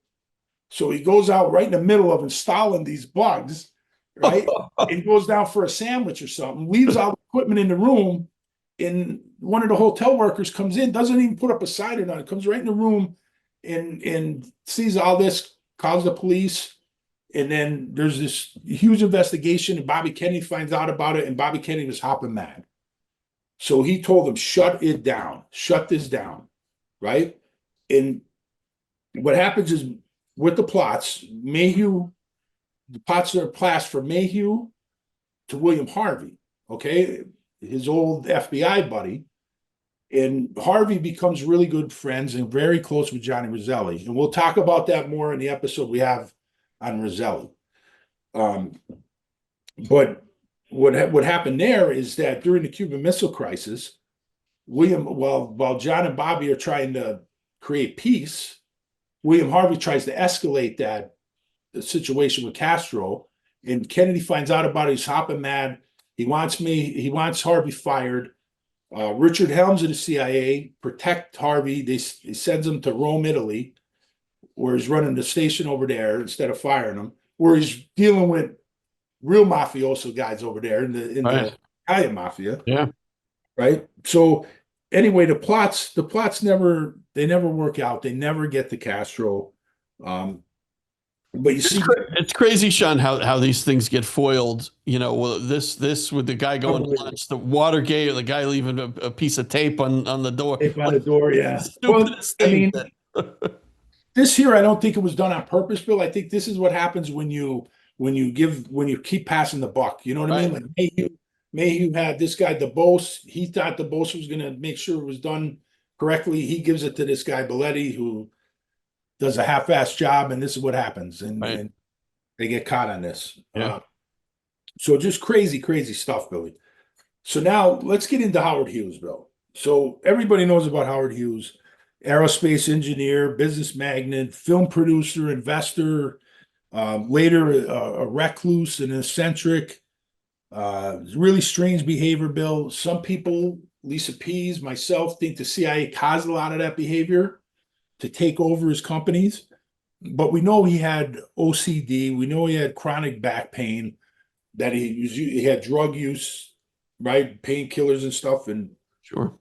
Speaker 3: So he goes out right in the middle of installing these bugs, right? And goes down for a sandwich or something, leaves all the equipment in the room, and one of the hotel workers comes in, doesn't even put up a siren on it, comes right in the room and sees all this, calls the police, and then there's this huge investigation, and Bobby Kennedy finds out about it, and Bobby Kennedy was hopping mad. So he told him, shut it down, shut this down, right? And what happens is, with the plots, Maheu, the plots are passed from Maheu to William Harvey, okay? His old FBI buddy. And Harvey becomes really good friends and very close with Johnny Roselli. And we'll talk about that more in the episode we have on Roselli. But what happened there is that during the Cuban Missile Crisis, while John and Bobby are trying to create peace, William Harvey tries to escalate the situation with Castro, and Kennedy finds out about it. He's hopping mad. He wants Harvey fired. Richard Helms of the CIA protect Harvey. They sends him to Rome, Italy, where he's running the station over there instead of firing him, where he's dealing with real mafioso guys over there in the Italian mafia.
Speaker 2: Yeah.
Speaker 3: Right. So anyway, the plots never work out. They never get to Castro. But you see,
Speaker 2: it's crazy, Sean, how these things get foiled. You know, well, this with the guy going to lunch, the Watergate, or the guy leaving a piece of tape on the door.
Speaker 3: tape on the door, yeah.
Speaker 2: Stupidest thing.
Speaker 3: This here, I don't think it was done on purpose, Bill. I think this is what happens when you keep passing the buck. You know what I mean? Like Maheu had this guy, the boss. He thought the boss was going to make sure it was done correctly. He gives it to this guy, Belletti, who does a half-assed job, and this is what happens. And they get caught on this.
Speaker 2: Yeah.
Speaker 3: So just crazy stuff, Billy. So now let's get into Howard Hughes, Bill. So everybody knows about Howard Hughes, aerospace engineer, business magnate, film producer, investor, later a recluse and eccentric, really strange behavior, Bill. Some people, Lisa Pease, myself, think the CIA caused a lot of that behavior to take over his companies. But we know he had OCD. We know he had chronic back pain, that he had drug use, right? Painkillers and stuff. And
Speaker 2: sure.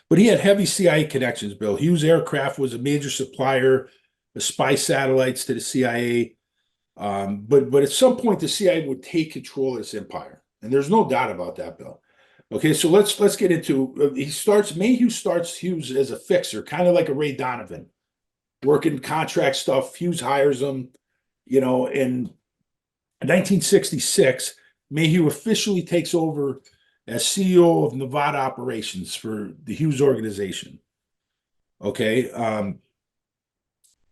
Speaker 3: But he had heavy CIA connections, Bill. Hughes Aircraft was a major supplier of spy satellites to the CIA. But at some point, the CIA would take control of this empire. And there's no doubt about that, Bill. Okay, so let's get into Maheu starts Hughes as a fixer, kind of like a Ray Donovan, working contract stuff. Hughes hires him, in 1966, Maheu officially takes over as CEO of Nevada operations for the Hughes organization. Okay. And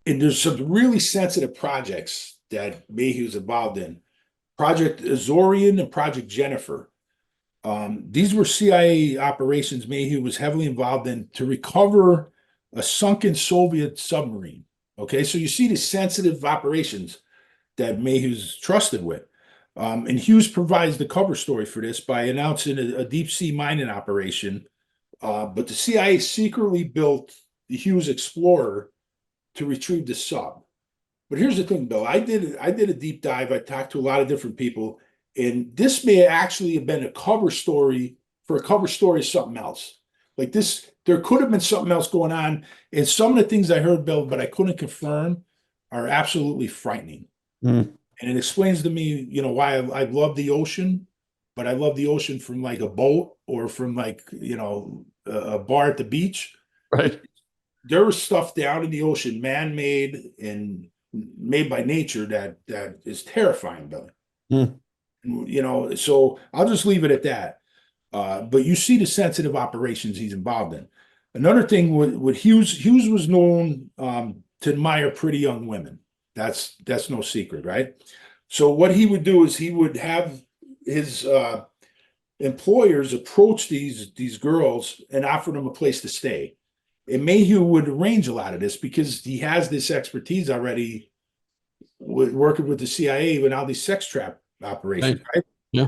Speaker 3: there's some really sensitive projects that Maheu's involved in. Project Azorian and Project Jennifer. These were CIA operations Maheu was heavily involved in to recover a sunken Soviet submarine. Okay, so you see the sensitive operations that Maheu's trusted with. And Hughes provides the cover story for this by announcing a deep sea mining operation. But the CIA secretly built the Hughes Explorer to retrieve the sub. But here's the thing, Bill. I did a deep dive. I talked to a lot of different people, and this may actually have been a cover story for a cover story of something else. Like this, there could have been something else going on. And some of the things I heard, Bill, but I couldn't confirm, are absolutely frightening.
Speaker 2: Mm.
Speaker 3: And it explains to me, why I love the ocean, but I love the ocean from like a boat or from like, a bar at the beach.
Speaker 2: Right.
Speaker 3: There was stuff down in the ocean, man-made and made by nature that is terrifying, Billy.
Speaker 2: Mm.
Speaker 3: So I'll just leave it at that. But you see the sensitive operations he's involved in. Another thing with Hughes was known to admire pretty young women. That's no secret, right? So what he would do is he would have his employers approach these girls and offer them a place to stay. And Maheu would arrange a lot of this because he has this expertise already with working with the CIA and all these sex trap operations, right?
Speaker 2: Yeah.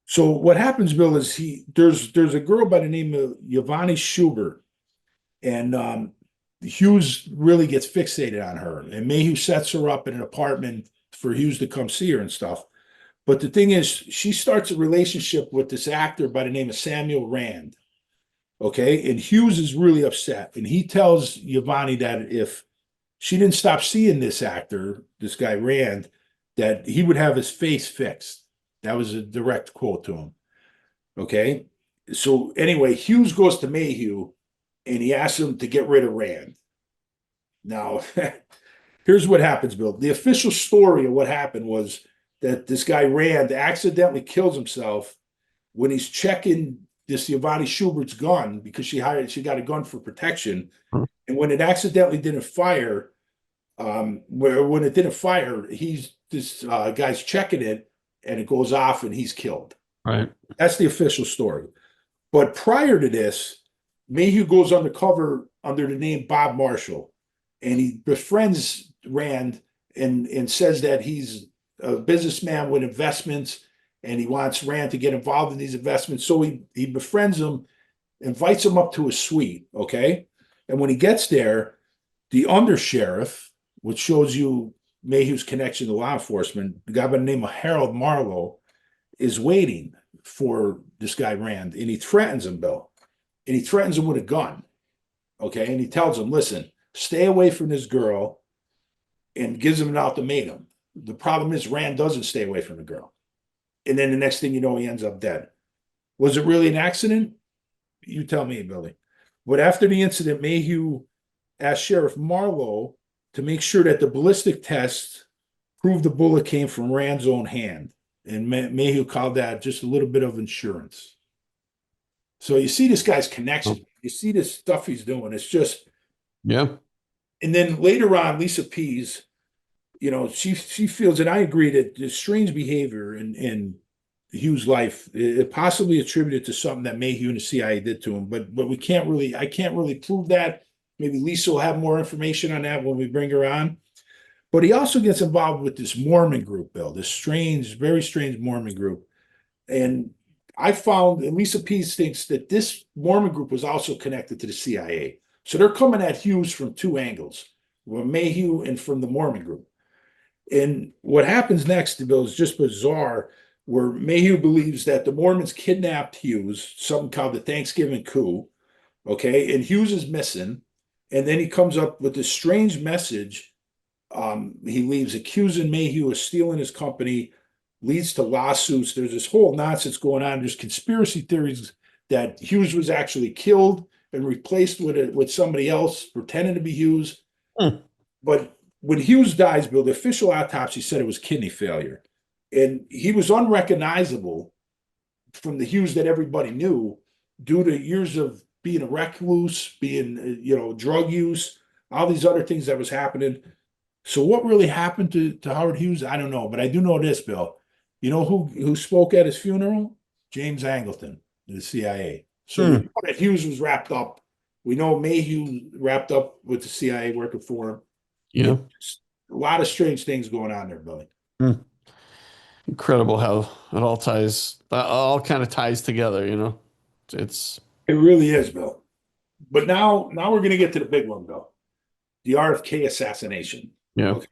Speaker 3: So what happens, Bill, is there's a girl by the name of Yvonne Schubert, and Hughes really gets fixated on her, and Maheu sets her up in an apartment for Hughes to come see her and stuff. But the thing is, she starts a relationship with this actor by the name of Samuel Rand. Okay, and Hughes is really upset, and he tells Yvonne that if she didn't stop seeing this actor, this guy Rand, that he would have his face fixed. That was a direct quote to him. Okay, so anyway, Hughes goes to Maheu, and he asks him to get rid of Rand. Now, here's what happens, Bill. The official story of what happened was that this guy Rand accidentally kills himself when he's checking this Yvonne Schubert's gun because she got a gun for protection. And when it accidentally didn't fire, when it didn't fire, this guy's checking it and it goes off and he's killed.
Speaker 2: Right.
Speaker 3: That's the official story. But prior to this, Maheu goes undercover under the name Bob Marshall, and he befriends Rand and says that he's a businessman with investments and he wants Rand to get involved in these investments. So he befriends him invites him up to his suite, okay? And when he gets there, the undersheriff, which shows you Maheu's connection to law enforcement, the guy by the name of Harold Marlowe, is waiting for this guy Rand, and he threatens him, Bill. And he threatens him with a gun, okay? And he tells him, listen, stay away from this girl, and gives him an ultimatum. The problem is Rand doesn't stay away from the girl. And then the next thing you know, he ends up dead. Was it really an accident? You tell me, Billy. But after the incident, Maheu asked Sheriff Marlowe to make sure that the ballistic test proved the bullet came from Rand's own hand. And Maheu called that just a little bit of insurance. So you see this guy's connection. You see this stuff he's doing. It's just...
Speaker 2: Yeah.
Speaker 3: And then later on, Lisa Pease, you know, she feels, and I agree, that the strange behavior in Hughes' life, it possibly attributed to something that Maheu and the CIA did to him, but I can't really prove that. Maybe Lisa will have more information on that when we bring her on. But he also gets involved with this Mormon group, Bill, this strange, very strange Mormon group. And I found, and Lisa Pease thinks that this Mormon group was also connected to the CIA. So they're coming at Hughes from two angles, from Maheu and from the Mormon group. And what happens next, Bill, is just bizarre, where Maheu believes that the Mormons kidnapped Hughes, something called the Thanksgiving coup, okay? And Hughes is missing. And then he comes up with this strange message. He leaves accusing Maheu of stealing his company, leads to lawsuits. There's this whole nonsense going on. There's conspiracy theories that Hughes was actually killed and replaced with somebody else pretending to be Hughes. But when Hughes dies, Bill, the official autopsy said it was kidney failure. And he was unrecognizable from the Hughes that everybody knew due to years of being a recluse, being, drug use, all these other things that was happening. So what really happened to Howard Hughes? I don't know. But I do know this, Bill. You know who spoke at his funeral? James Angleton, the CIA. So we know that Hughes was wrapped up. We know Maheu wrapped up with the CIA working for him.
Speaker 2: Yeah.
Speaker 3: A lot of strange things going on there, Billy.
Speaker 2: Incredible how it all kind of ties together, It
Speaker 3: really is, Bill. But now we're going to get to the big one, Bill. The RFK assassination.
Speaker 2: Yeah.
Speaker 3: Okay.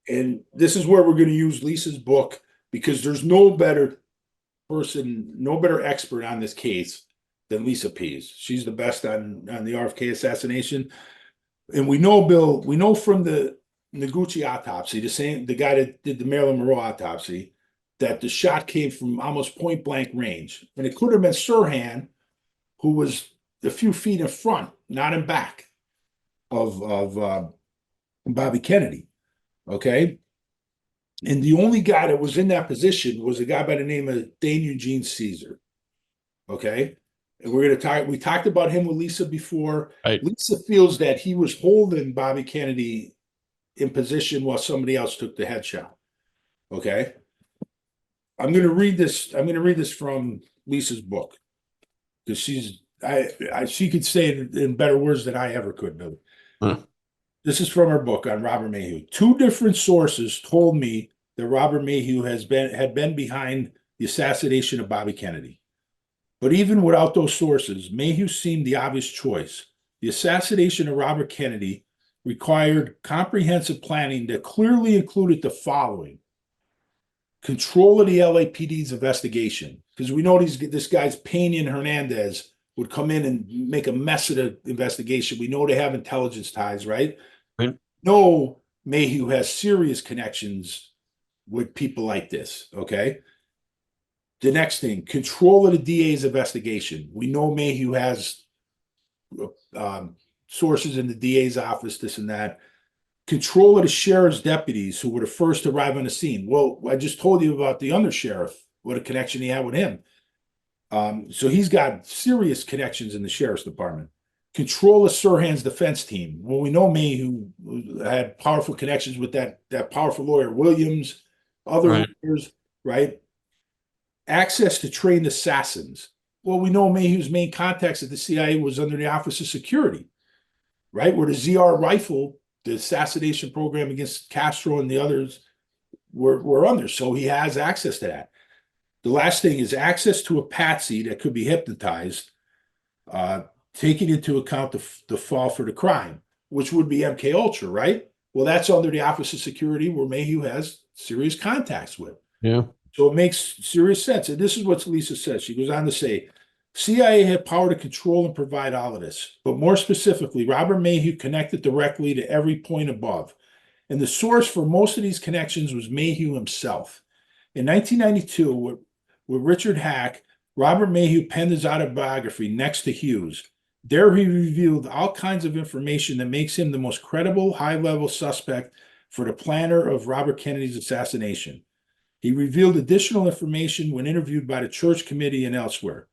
Speaker 3: And this is where we're going to use Lisa's book, because there's no better person, no better expert on this case than Lisa Pease. She's the best on the RFK assassination. And we know, Bill, from the Noguchi autopsy, the guy that did the Marilyn Monroe autopsy, that the shot came from almost point blank range. And it could have been Sirhan, who was a few feet in front, not in back of Bobby Kennedy. Okay. And the only guy that was in that position was a guy by the name of Dane Eugene Caesar. Okay. And we talked about him with Lisa before.
Speaker 2: Right.
Speaker 3: Lisa feels that he was holding Bobby Kennedy in position while somebody else took the headshot. Okay. I'm going to read this from Lisa's book, because she could say it in better words than I ever could, Billy. This is from her book on Robert Maheu. 2 different sources told me that Robert Maheu had been behind the assassination of Bobby Kennedy. But even without those sources, Maheu seemed the obvious choice. The assassination of Robert Kennedy required comprehensive planning that clearly included the following: control of the LAPD's investigation, because we know this guy's Peña and Hernandez would come in and make a mess of the investigation. We know they have intelligence ties, right?
Speaker 2: Right.
Speaker 3: No, Maheu has serious connections with people like this, okay? The next thing, control of the DA's investigation. We know Maheu has sources in the DA's office, this and that. Control of the sheriff's deputies who were the first to arrive on the scene. Well, I just told you about the undersheriff, what a connection he had with him. So he's got serious connections in the sheriff's department. Control of Sirhan's defense team. Well, we know Maheu had powerful connections with that powerful lawyer Williams, other lawyers, right? Access to trained assassins. Well, we know Maheu's main contacts at the CIA was under the Office of Security, right? Where the ZRRifle, the assassination program against Castro and the others, were under. So he has access to that. The last thing is access to a patsy that could be hypnotized. taking into account the fall for the crime, which would be MK Ultra, right? Well, that's under the Office of Security, where Maheu has serious contacts with.
Speaker 2: Yeah.
Speaker 3: So it makes serious sense. And this is what Lisa says. She goes on to say, CIA had power to control and provide all of this, but more specifically, Robert Maheu connected directly to every point above. And the source for most of these connections was Maheu himself. In 1992, with Richard Hack, Robert Maheu penned his autobiography, Next to Hughes. There he revealed all kinds of information that makes him the most credible, high-level suspect for the planner of Robert Kennedy's assassination. He revealed additional information when interviewed by the Church Committee and elsewhere.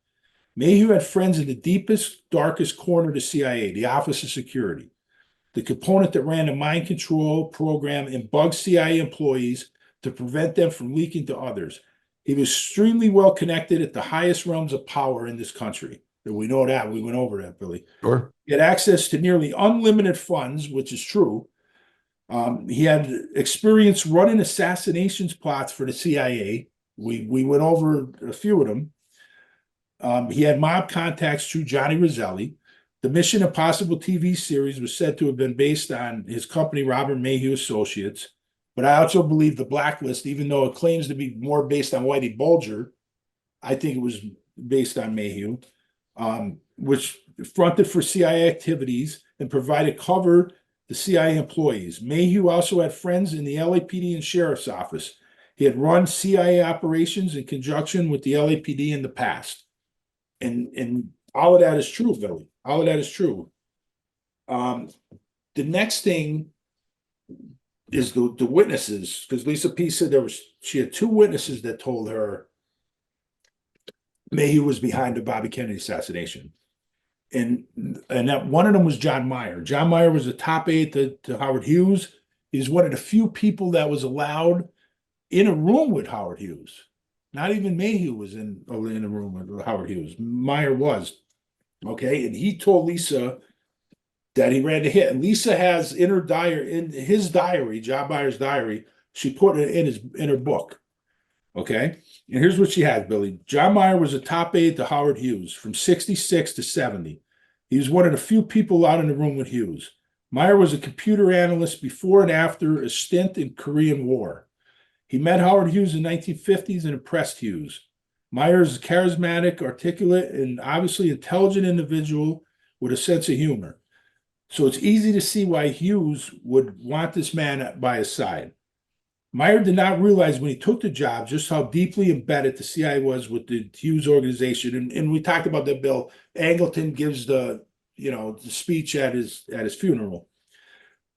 Speaker 3: Maheu had friends in the deepest, darkest corner of the CIA, the Office of Security, the component that ran the mind control program and bugged CIA employees to prevent them from leaking to others. He was extremely well connected at the highest realms of power in this country. And we know that. We went over that, Billy.
Speaker 2: Sure.
Speaker 3: He had access to nearly unlimited funds, which is true. He had experience running assassinations plots for the CIA. We went over a few of them. He had mob contacts through Johnny Roselli. The Mission Impossible TV series was said to have been based on his company, Robert Maheu Associates. But I also believe the Blacklist, even though it claims to be more based on Whitey Bulger, I think it was based on Maheu, which fronted for CIA activities and provided cover to CIA employees. Maheu also had friends in the LAPD and Sheriff's Office. He had run CIA operations in conjunction with the LAPD in the past. And all of that is true, Billy. All of that is true. The next thing is the witnesses, because Lisa P said she had two witnesses that told her Maheu was behind the Bobby Kennedy assassination. And that one of them was John Maheu. John Maheu was a top aide to Howard Hughes. He's one of the few people that was allowed in a room with Howard Hughes. Not even Maheu was in a room with Howard Hughes. Maheu was. Okay. And he told Lisa that he ran the hit. And Lisa has in his diary, John Maheu's diary, she put it in her book. Okay. And here's what she has, Billy. John Maheu was a top aide to Howard Hughes from 66 to 70. He was one of the few people out in the room with Hughes. Maheu was a computer analyst before and after a stint in Korean War. He met Howard Hughes in the 1950s and impressed Hughes. Maheu is a charismatic, articulate, and obviously intelligent individual with a sense of humor. So it's easy to see why Hughes would want this man by his side. Maheu did not realize when he took the job just how deeply embedded the CIA was with the Hughes organization. And we talked about that, Bill. Angleton gives the speech at his funeral.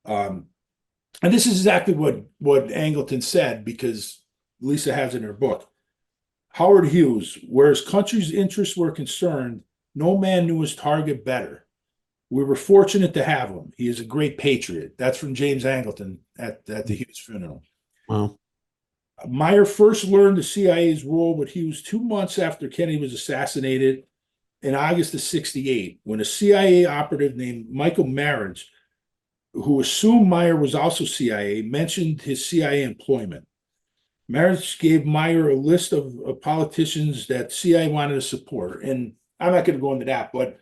Speaker 3: And this is exactly what Angleton said, because Lisa has in her book. Howard Hughes, where his country's interests were concerned, no man knew his target better. We were fortunate to have him. He is a great patriot. That's from James Angleton at the Hughes funeral.
Speaker 2: Wow.
Speaker 3: Maheu first learned the CIA's role with Hughes 2 months after Kennedy was assassinated in August of 68, when a CIA operative named Michael Marriage, who assumed Maheu was also CIA, mentioned his CIA employment. Marriage gave Maheu a list of politicians that CIA wanted to support. And I'm not going to go into that, but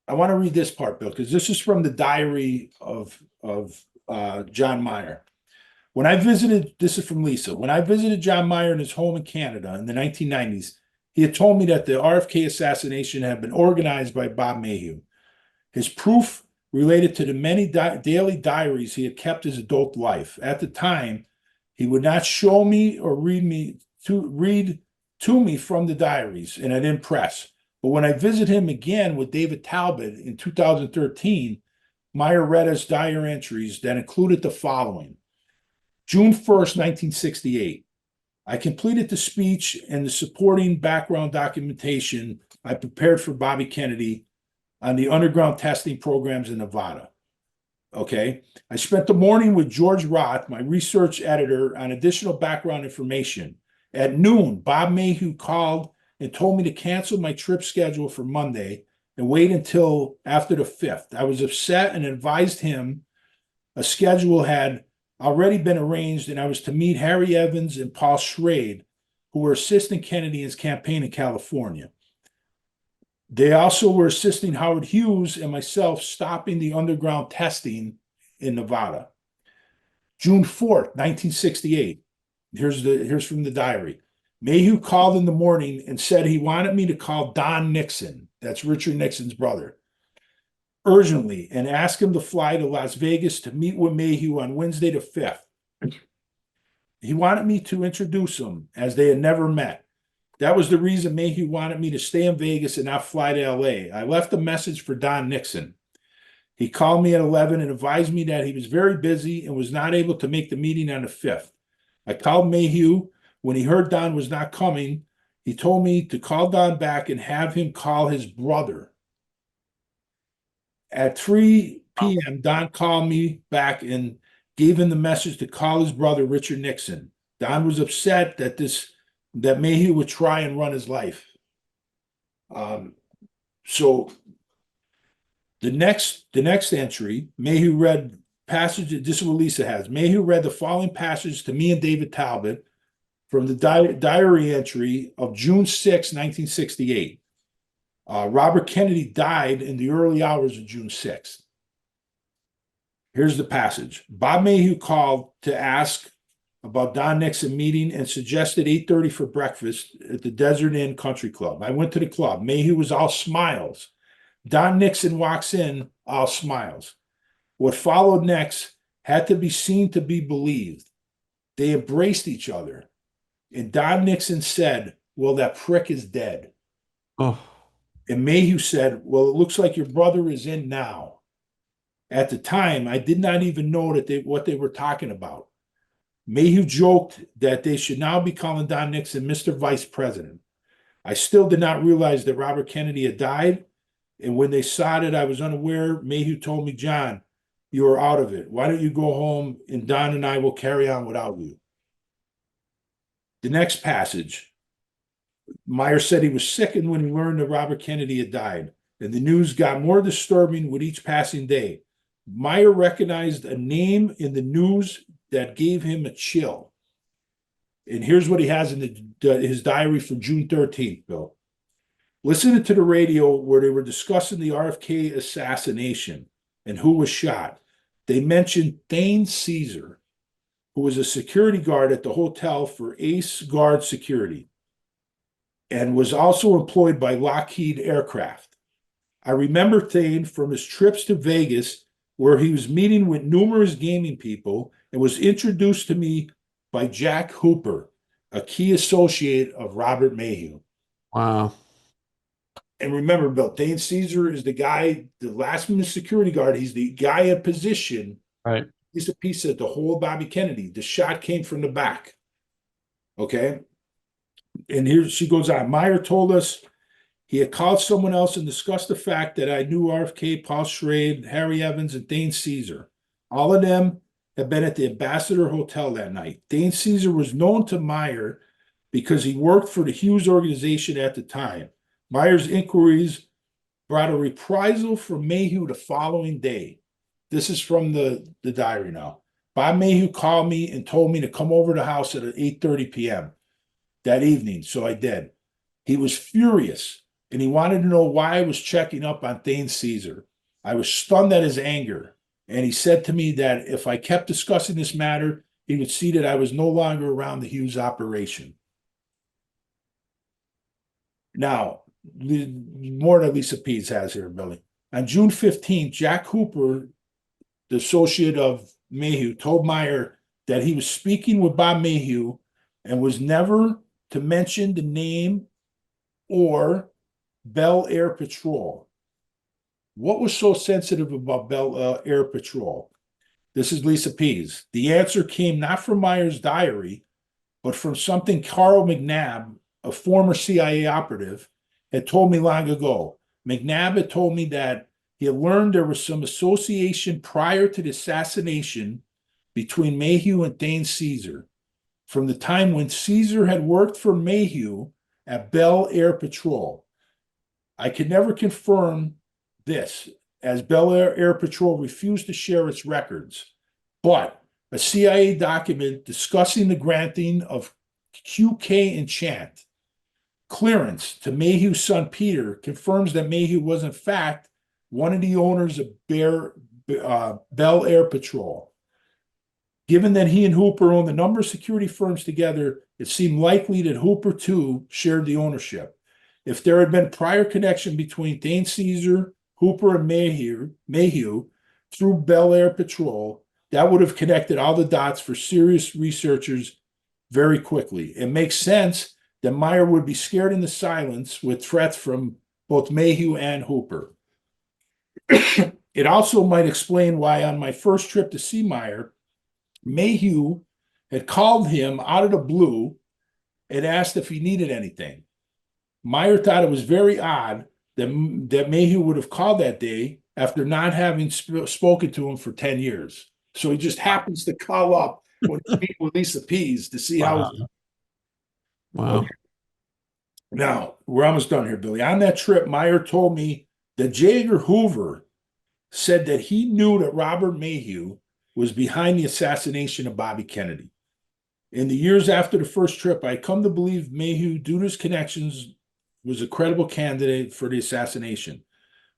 Speaker 3: I want to read this part, Bill, because this is from the diary of John Maheu. When I visited, this is from Lisa, when I visited John Maheu in his home in Canada in the 1990s, he had told me that the RFK assassination had been organized by Bob Maheu. His proof related to the many daily diaries he had kept his adult life. At the time, he would not show me or read to me from the diaries, and I didn't press. But when I visited him again with David Talbot in 2013, Maheu read his diary entries that included the following. June 1st, 1968. I completed the speech and the supporting background documentation I prepared for Bobby Kennedy on the underground testing programs in Nevada. Okay. I spent the morning with George Roth, my research editor, on additional background information. At noon, Bob Maheu called and told me to cancel my trip schedule for Monday and wait until after the 5th. I was upset and advised him a schedule had already been arranged, and I was to meet Harry Evans and Paul Schrade, who were assisting Kennedy in his campaign in California. They also were assisting Howard Hughes and myself stopping the underground testing in Nevada. June 4th, 1968. Here's from the diary. Maheu called in the morning and said he wanted me to call Don Nixon, that's Richard Nixon's brother, urgently, and ask him to fly to Las Vegas to meet with Maheu on Wednesday the 5th. He wanted me to introduce him, as they had never met. That was the reason Maheu wanted me to stay in Vegas and not fly to LA. I left a message for Don Nixon. He called me at 11 and advised me that he was very busy and was not able to make the meeting on the 5th. I called Maheu. When he heard Don was not coming, he told me to call Don back and have him call his brother. At 3 p.m., Don called me back and gave him the message to call his brother, Richard Nixon. Don was upset that Maheu would try and run his life. So the next entry, Maheu read passage. This is what Lisa has. Maheu read the following passage to me and David Talbot from the diary entry of June 6, 1968. Robert Kennedy died in the early hours of June 6th. Here's the passage. Bob Maheu called to ask about Don Nixon meeting and suggested 8:30 for breakfast at the Desert Inn Country Club. I went to the club. Maheu was all smiles. Don Nixon walks in, all smiles. What followed next had to be seen to be believed. They embraced each other. And Don Nixon said, "Well, that prick is dead."
Speaker 2: Oh.
Speaker 3: And Maheu said, "Well, it looks like your brother is in now." At the time, I did not even know what they were talking about. Maheu joked that they should now be calling Don Nixon Mr. Vice President. I still did not realize that Robert Kennedy had died. And when they saw that I was unaware, Maheu told me, "John, you are out of it. Why don't you go home and Don and I will carry on without you." The next passage, Meyer said he was sickened when he learned that Robert Kennedy had died, and the news got more disturbing with each passing day. Meyer recognized a name in the news that gave him a chill. And here's what he has in his diary for June 13th, Bill. Listening to the radio where they were discussing the RFK assassination and who was shot, they mentioned Thane Caesar, who was a security guard at the hotel for Ace Guard Security and was also employed by Lockheed Aircraft. I remember Thane from his trips to Vegas, where he was meeting with numerous gaming people and was introduced to me by Jack Hooper, a key associate of Robert Maheu.
Speaker 2: Wow.
Speaker 3: And remember, Bill, Thane Caesar is the guy, the last minute security guard. He's the guy in position.
Speaker 2: Right.
Speaker 3: He's a piece of the whole Bobby Kennedy. The shot came from the back. Okay. And here she goes on. Meyer told us he had called someone else and discussed the fact that I knew RFK, Paul Schrade, Harry Evans, and Thane Caesar. All of them had been at the Ambassador Hotel that night. Thane Caesar was known to Meyer because he worked for the Hughes organization at the time. Meyer's inquiries brought a reprisal from Maheu the following day. This is from the diary now. Bob Maheu called me and told me to come over to the house at 8:30 p.m. that evening, so I did. He was furious, and he wanted to know why I was checking up on Thane Caesar. I was stunned at his anger, and he said to me that if I kept discussing this matter, he would see that I was no longer around the Hughes operation. Now, more that Lisa Pease has here, Billy. On June 15th, Jack Hooper, the associate of Maheu, told Meyer that he was speaking with Bob Maheu and was never to mention the name or Bel Air Patrol. What was so sensitive about Bel Air Patrol? This is Lisa Pease. The answer came not from Meyer's diary, but from something Carl McNabb, a former CIA operative, had told me long ago. McNabb had told me that he had learned there was some association prior to the assassination between Maheu and Thane Caesar, from the time when Caesar had worked for Maheu at Bel Air Patrol. I could never confirm this, as Bel Air Patrol refused to share its records, but a CIA document discussing the granting of QK enchant clearance to Maheu's son Peter confirms that Maheu was in fact one of the owners of Bel Air Patrol. Given that he and Hooper owned a number of security firms together, it seemed likely that Hooper too shared the ownership. If there had been prior connection between Dane Caesar, Hooper, and Maheu through Bel Air Patrol, that would have connected all the dots for serious researchers very quickly. It makes sense that Meyer would be scared into silence with threats from both Maheu and Hooper. It also might explain why on my first trip to see Meyer, Maheu had called him out of the blue and asked if he needed anything. Meyer thought it was very odd that Maheu would have called that day after not having spoken to him for 10 years. So he just happens to call up when he meets with Lisa Pease to see how.
Speaker 2: Wow.
Speaker 3: Okay. Now, we're almost done here, Billy. On that trip, Meyer told me that J. Edgar Hoover said that he knew that Robert Maheu was behind the assassination of Bobby Kennedy. In the years after the first trip, I come to believe Maheu, due to his connections, was a credible candidate for the assassination.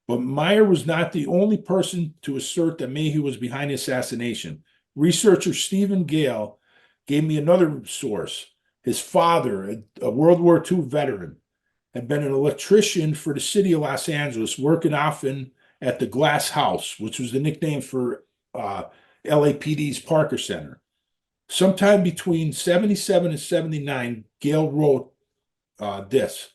Speaker 3: But Meyer was not the only person to assert that Maheu was behind the assassination. Researcher Stephen Gale gave me another source. His father, a World War II veteran, had been an electrician for the city of Los Angeles, working often at the Glass House, which was the nickname for LAPD's Parker Center. Sometime between 77 and 79, Gale wrote this.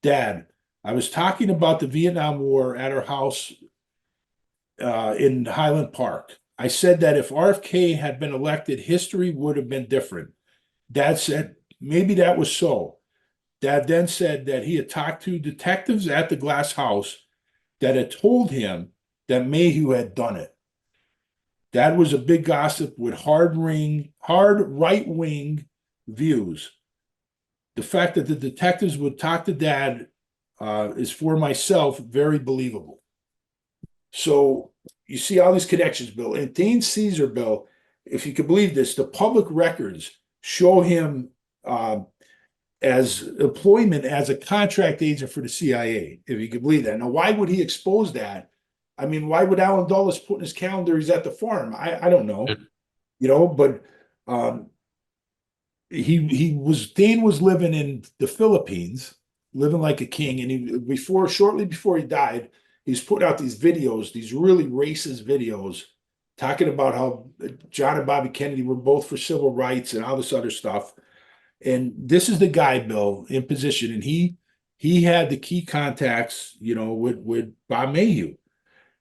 Speaker 3: Dad, I was talking about the Vietnam War at our house in Highland Park. I said that if RFK had been elected, history would have been different. Dad said, maybe that was so. Dad then said that he had talked to detectives at the Glass House that had told him that Maheu had done it. Dad was a big gossip with hard right-wing views. The fact that the detectives would talk to Dad is, for myself, very believable. So you see all these connections, Bill. And Dane Caesar, Bill, if you could believe this, the public records show him as employment as a contract agent for the CIA, if you could believe that. Now, why would he expose that? I mean, why would Alan Dulles put in his calendar he's at the farm? I don't know, but Dane was living in the Philippines, living like a king, and shortly before he died, he's put out these videos, these really racist videos, talking about how John and Bobby Kennedy were both for civil rights and all this other stuff. And this is the guy, Bill, in position, and he had the key contacts, with Bob Maheu.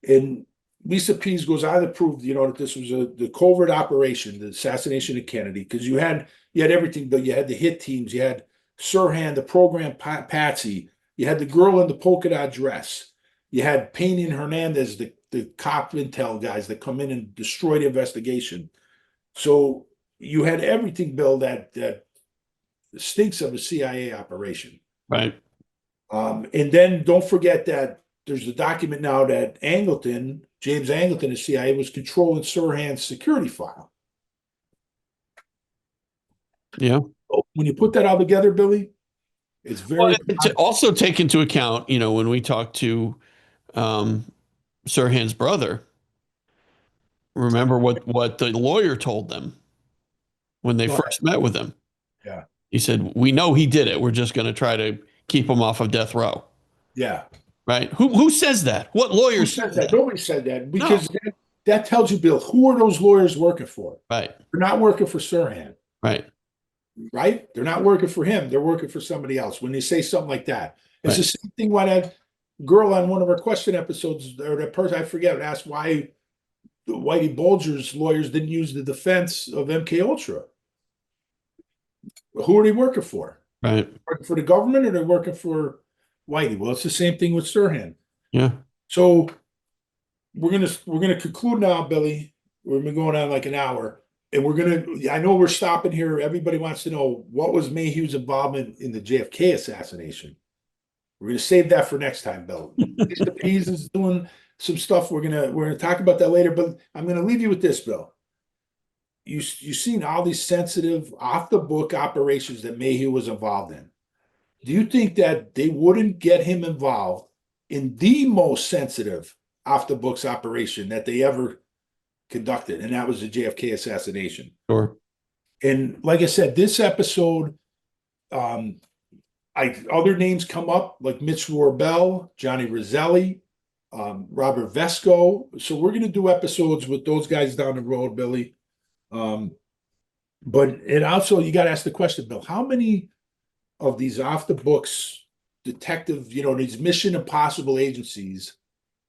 Speaker 3: And Lisa Pease goes on to prove, that this was the covert operation, the assassination of Kennedy, because you had everything, Bill. You had the hit teams, you had Sirhan, the program Patsy, you had the girl in the polka dot dress, you had Payne and Hernandez, the cop intel guys that come in and destroy the investigation. So you had everything, Bill, that stinks of a CIA operation.
Speaker 2: Right.
Speaker 3: And then don't forget that there's a document now that James Angleton of CIA, was controlling Sirhan's security file.
Speaker 2: Yeah.
Speaker 3: When you put that all together, Billy, it's very.
Speaker 2: To also take into account, when we talked to Sirhan's brother, remember what the lawyer told them when they first met with him.
Speaker 3: Yeah.
Speaker 2: He said, we know he did it. We're just going to try to keep him off of death row.
Speaker 3: Yeah.
Speaker 2: Right. Who says that? What lawyer said that?
Speaker 3: Nobody said that, because that tells you, Bill, who are those lawyers working for?
Speaker 2: Right.
Speaker 3: They're not working for Sirhan.
Speaker 2: Right.
Speaker 3: Right? They're not working for him. They're working for somebody else when they say something like that. It's the same thing when that girl on one of our question episodes, or that person, I forget, asked why Whitey Bulger's lawyers didn't use the defense of MK Ultra. Who are they working for?
Speaker 2: Right.
Speaker 3: Working for the government, or they're working for Whitey? Well, it's the same thing with Sirhan.
Speaker 2: Yeah.
Speaker 3: So we're gonna conclude now, Billy. We've been going on like an hour, and I know we're stopping here. Everybody wants to know, what was Maheu's involvement in the JFK assassination. We're gonna save that for next time, Bill. Mr. Pease is doing some stuff. We're gonna talk about that later. But I'm gonna leave you with this, Bill. You've seen all these sensitive, off the book operations that Maheu was involved in. do you think that they wouldn't get him involved in the most sensitive off the books operation that they ever conducted? And that was the JFK assassination.
Speaker 2: Sure.
Speaker 3: And like I said, this episode, other names come up like Mitch Rohrbell, Johnny Roselli, Robert Vesco. So we're going to do episodes with those guys down the road, Billy. But and also you got to ask the question, Bill, how many of these off the books detective, these Mission Impossible agencies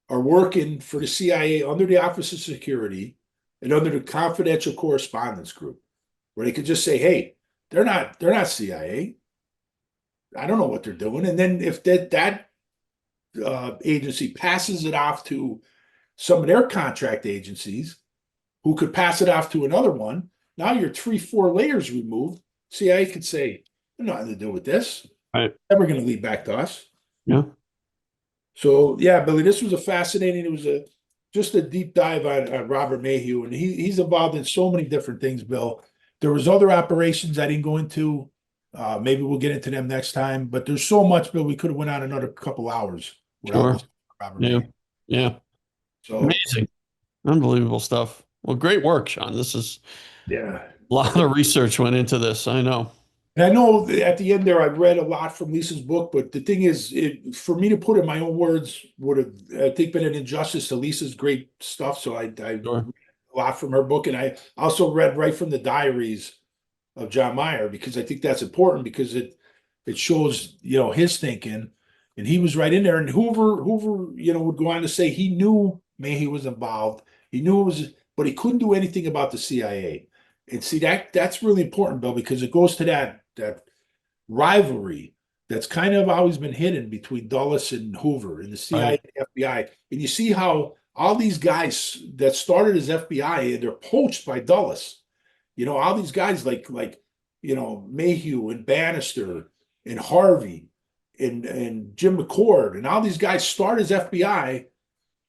Speaker 3: are working for the CIA under the Office of Security and under the Confidential Correspondence Group, where they could just say, hey, they're not CIA. I don't know what they're doing. And then if that agency passes it off to some of their contract agencies who could pass it off to another one, now you're 3-4 layers removed. CIA could say, nothing to do with this.
Speaker 2: Right.
Speaker 3: Never going to lead back to us.
Speaker 2: Yeah.
Speaker 3: So yeah, Billy, this was it was just a deep dive on Robert Maheu, and he's involved in so many different things, Bill. There was other operations I didn't go into. Maybe we'll get into them next time, but there's so much, Bill, we could have went on another couple hours.
Speaker 2: Sure. Yeah. Yeah.
Speaker 3: So
Speaker 2: amazing. Unbelievable stuff. Well, great work, Sean. This is
Speaker 3: a
Speaker 2: lot of research went into this. I know.
Speaker 3: And I know at the end there, I read a lot from Lisa's book, but the thing is, for me to put in my own words would have, I think, been an injustice to Lisa's great stuff. So I read a lot from her book, and I also read right from the diaries of John Meyer, because I think that's important, because it shows his thinking, and he was right in there. And Hoover would go on to say he knew Maheu was involved, he knew it was, but he couldn't do anything about the CIA. And see, that's really important, Bill, because it goes to that rivalry that's kind of always been hidden between Dulles and Hoover and the CIA and FBI. And you see how all these guys that started as FBI, they're poached by Dulles. All these guys like Maheu and Bannister and Harvey and Jim McCord, and all these guys start as FBI,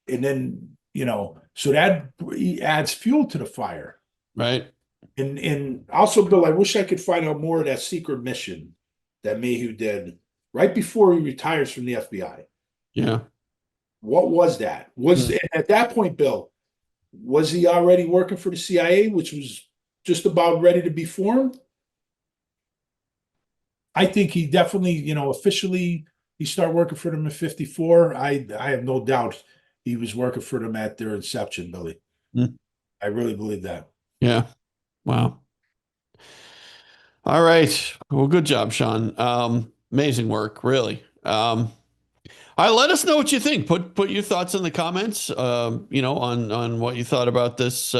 Speaker 3: and then so that adds fuel to the fire.
Speaker 2: Right.
Speaker 3: And also, Bill, I wish I could find out more of that secret mission that Maheu did right before he retires from the FBI.
Speaker 2: Yeah.
Speaker 3: What was that? At that point, Bill, was he already working for the CIA, which was just about ready to be formed? I think he definitely, officially, he started working for them in 54. I have no doubt he was working for them at their inception, Billy. I really believe that.
Speaker 2: Yeah. Wow. All right. Well, good job, Sean. Amazing work, really. All right, let us know what you think. Put your thoughts in the comments, on what you thought about this,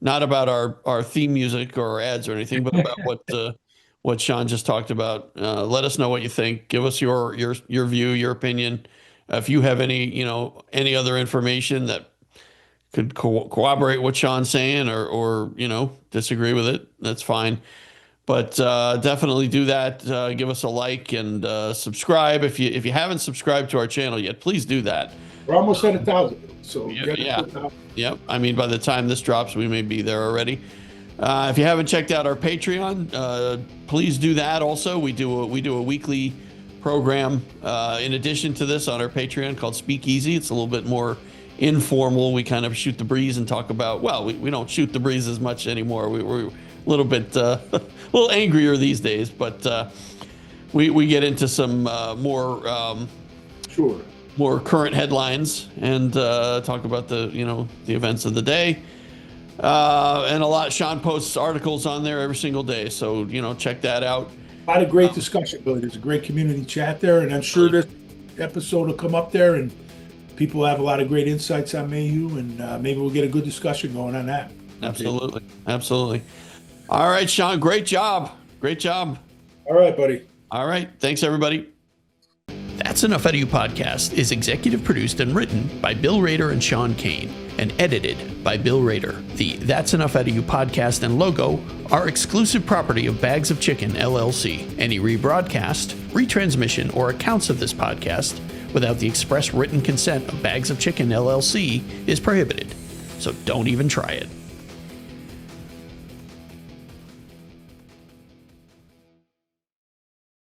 Speaker 2: not about our theme music or our ads or anything, but about what Sean just talked about. Let us know what you think. Give us your view, your opinion. If you have any other information that could corroborate what Sean's saying or disagree with it, that's fine. But definitely do that. Give us a like and subscribe. If you haven't subscribed to our channel yet, please do that.
Speaker 3: We're almost at 1,000. So
Speaker 2: Yep. I mean, by the time this drops, we may be there already. If you haven't checked out our Patreon, please do that. Also, we do a weekly program in addition to this on our Patreon called Speakeasy. It's a little bit more informal. We kind of shoot the breeze and talk about, we don't shoot the breeze as much anymore. We're a little bit a little angrier these days, but we get into some more current headlines and talk about the events of the day. And a lot. Sean posts articles on there every single day, so check that out.
Speaker 3: A lot of great discussion, Billy. There's a great community chat there, and I'm sure this episode will come up there, and people have a lot of great insights on Maheu, and maybe we'll get a good discussion going on that.
Speaker 2: Absolutely. All right, Sean. Great job.
Speaker 3: All right, buddy.
Speaker 2: All right. Thanks, everybody. That's Enough Out of You podcast is executive produced and written by Bill Rader and Sean Kane and edited by Bill Rader. The That's Enough Out of You podcast and logo are exclusive property of Bags of Chicken, LLC. Any rebroadcast, retransmission, or accounts of this podcast without the express written consent of Bags of Chicken, LLC is prohibited. So don't even try it.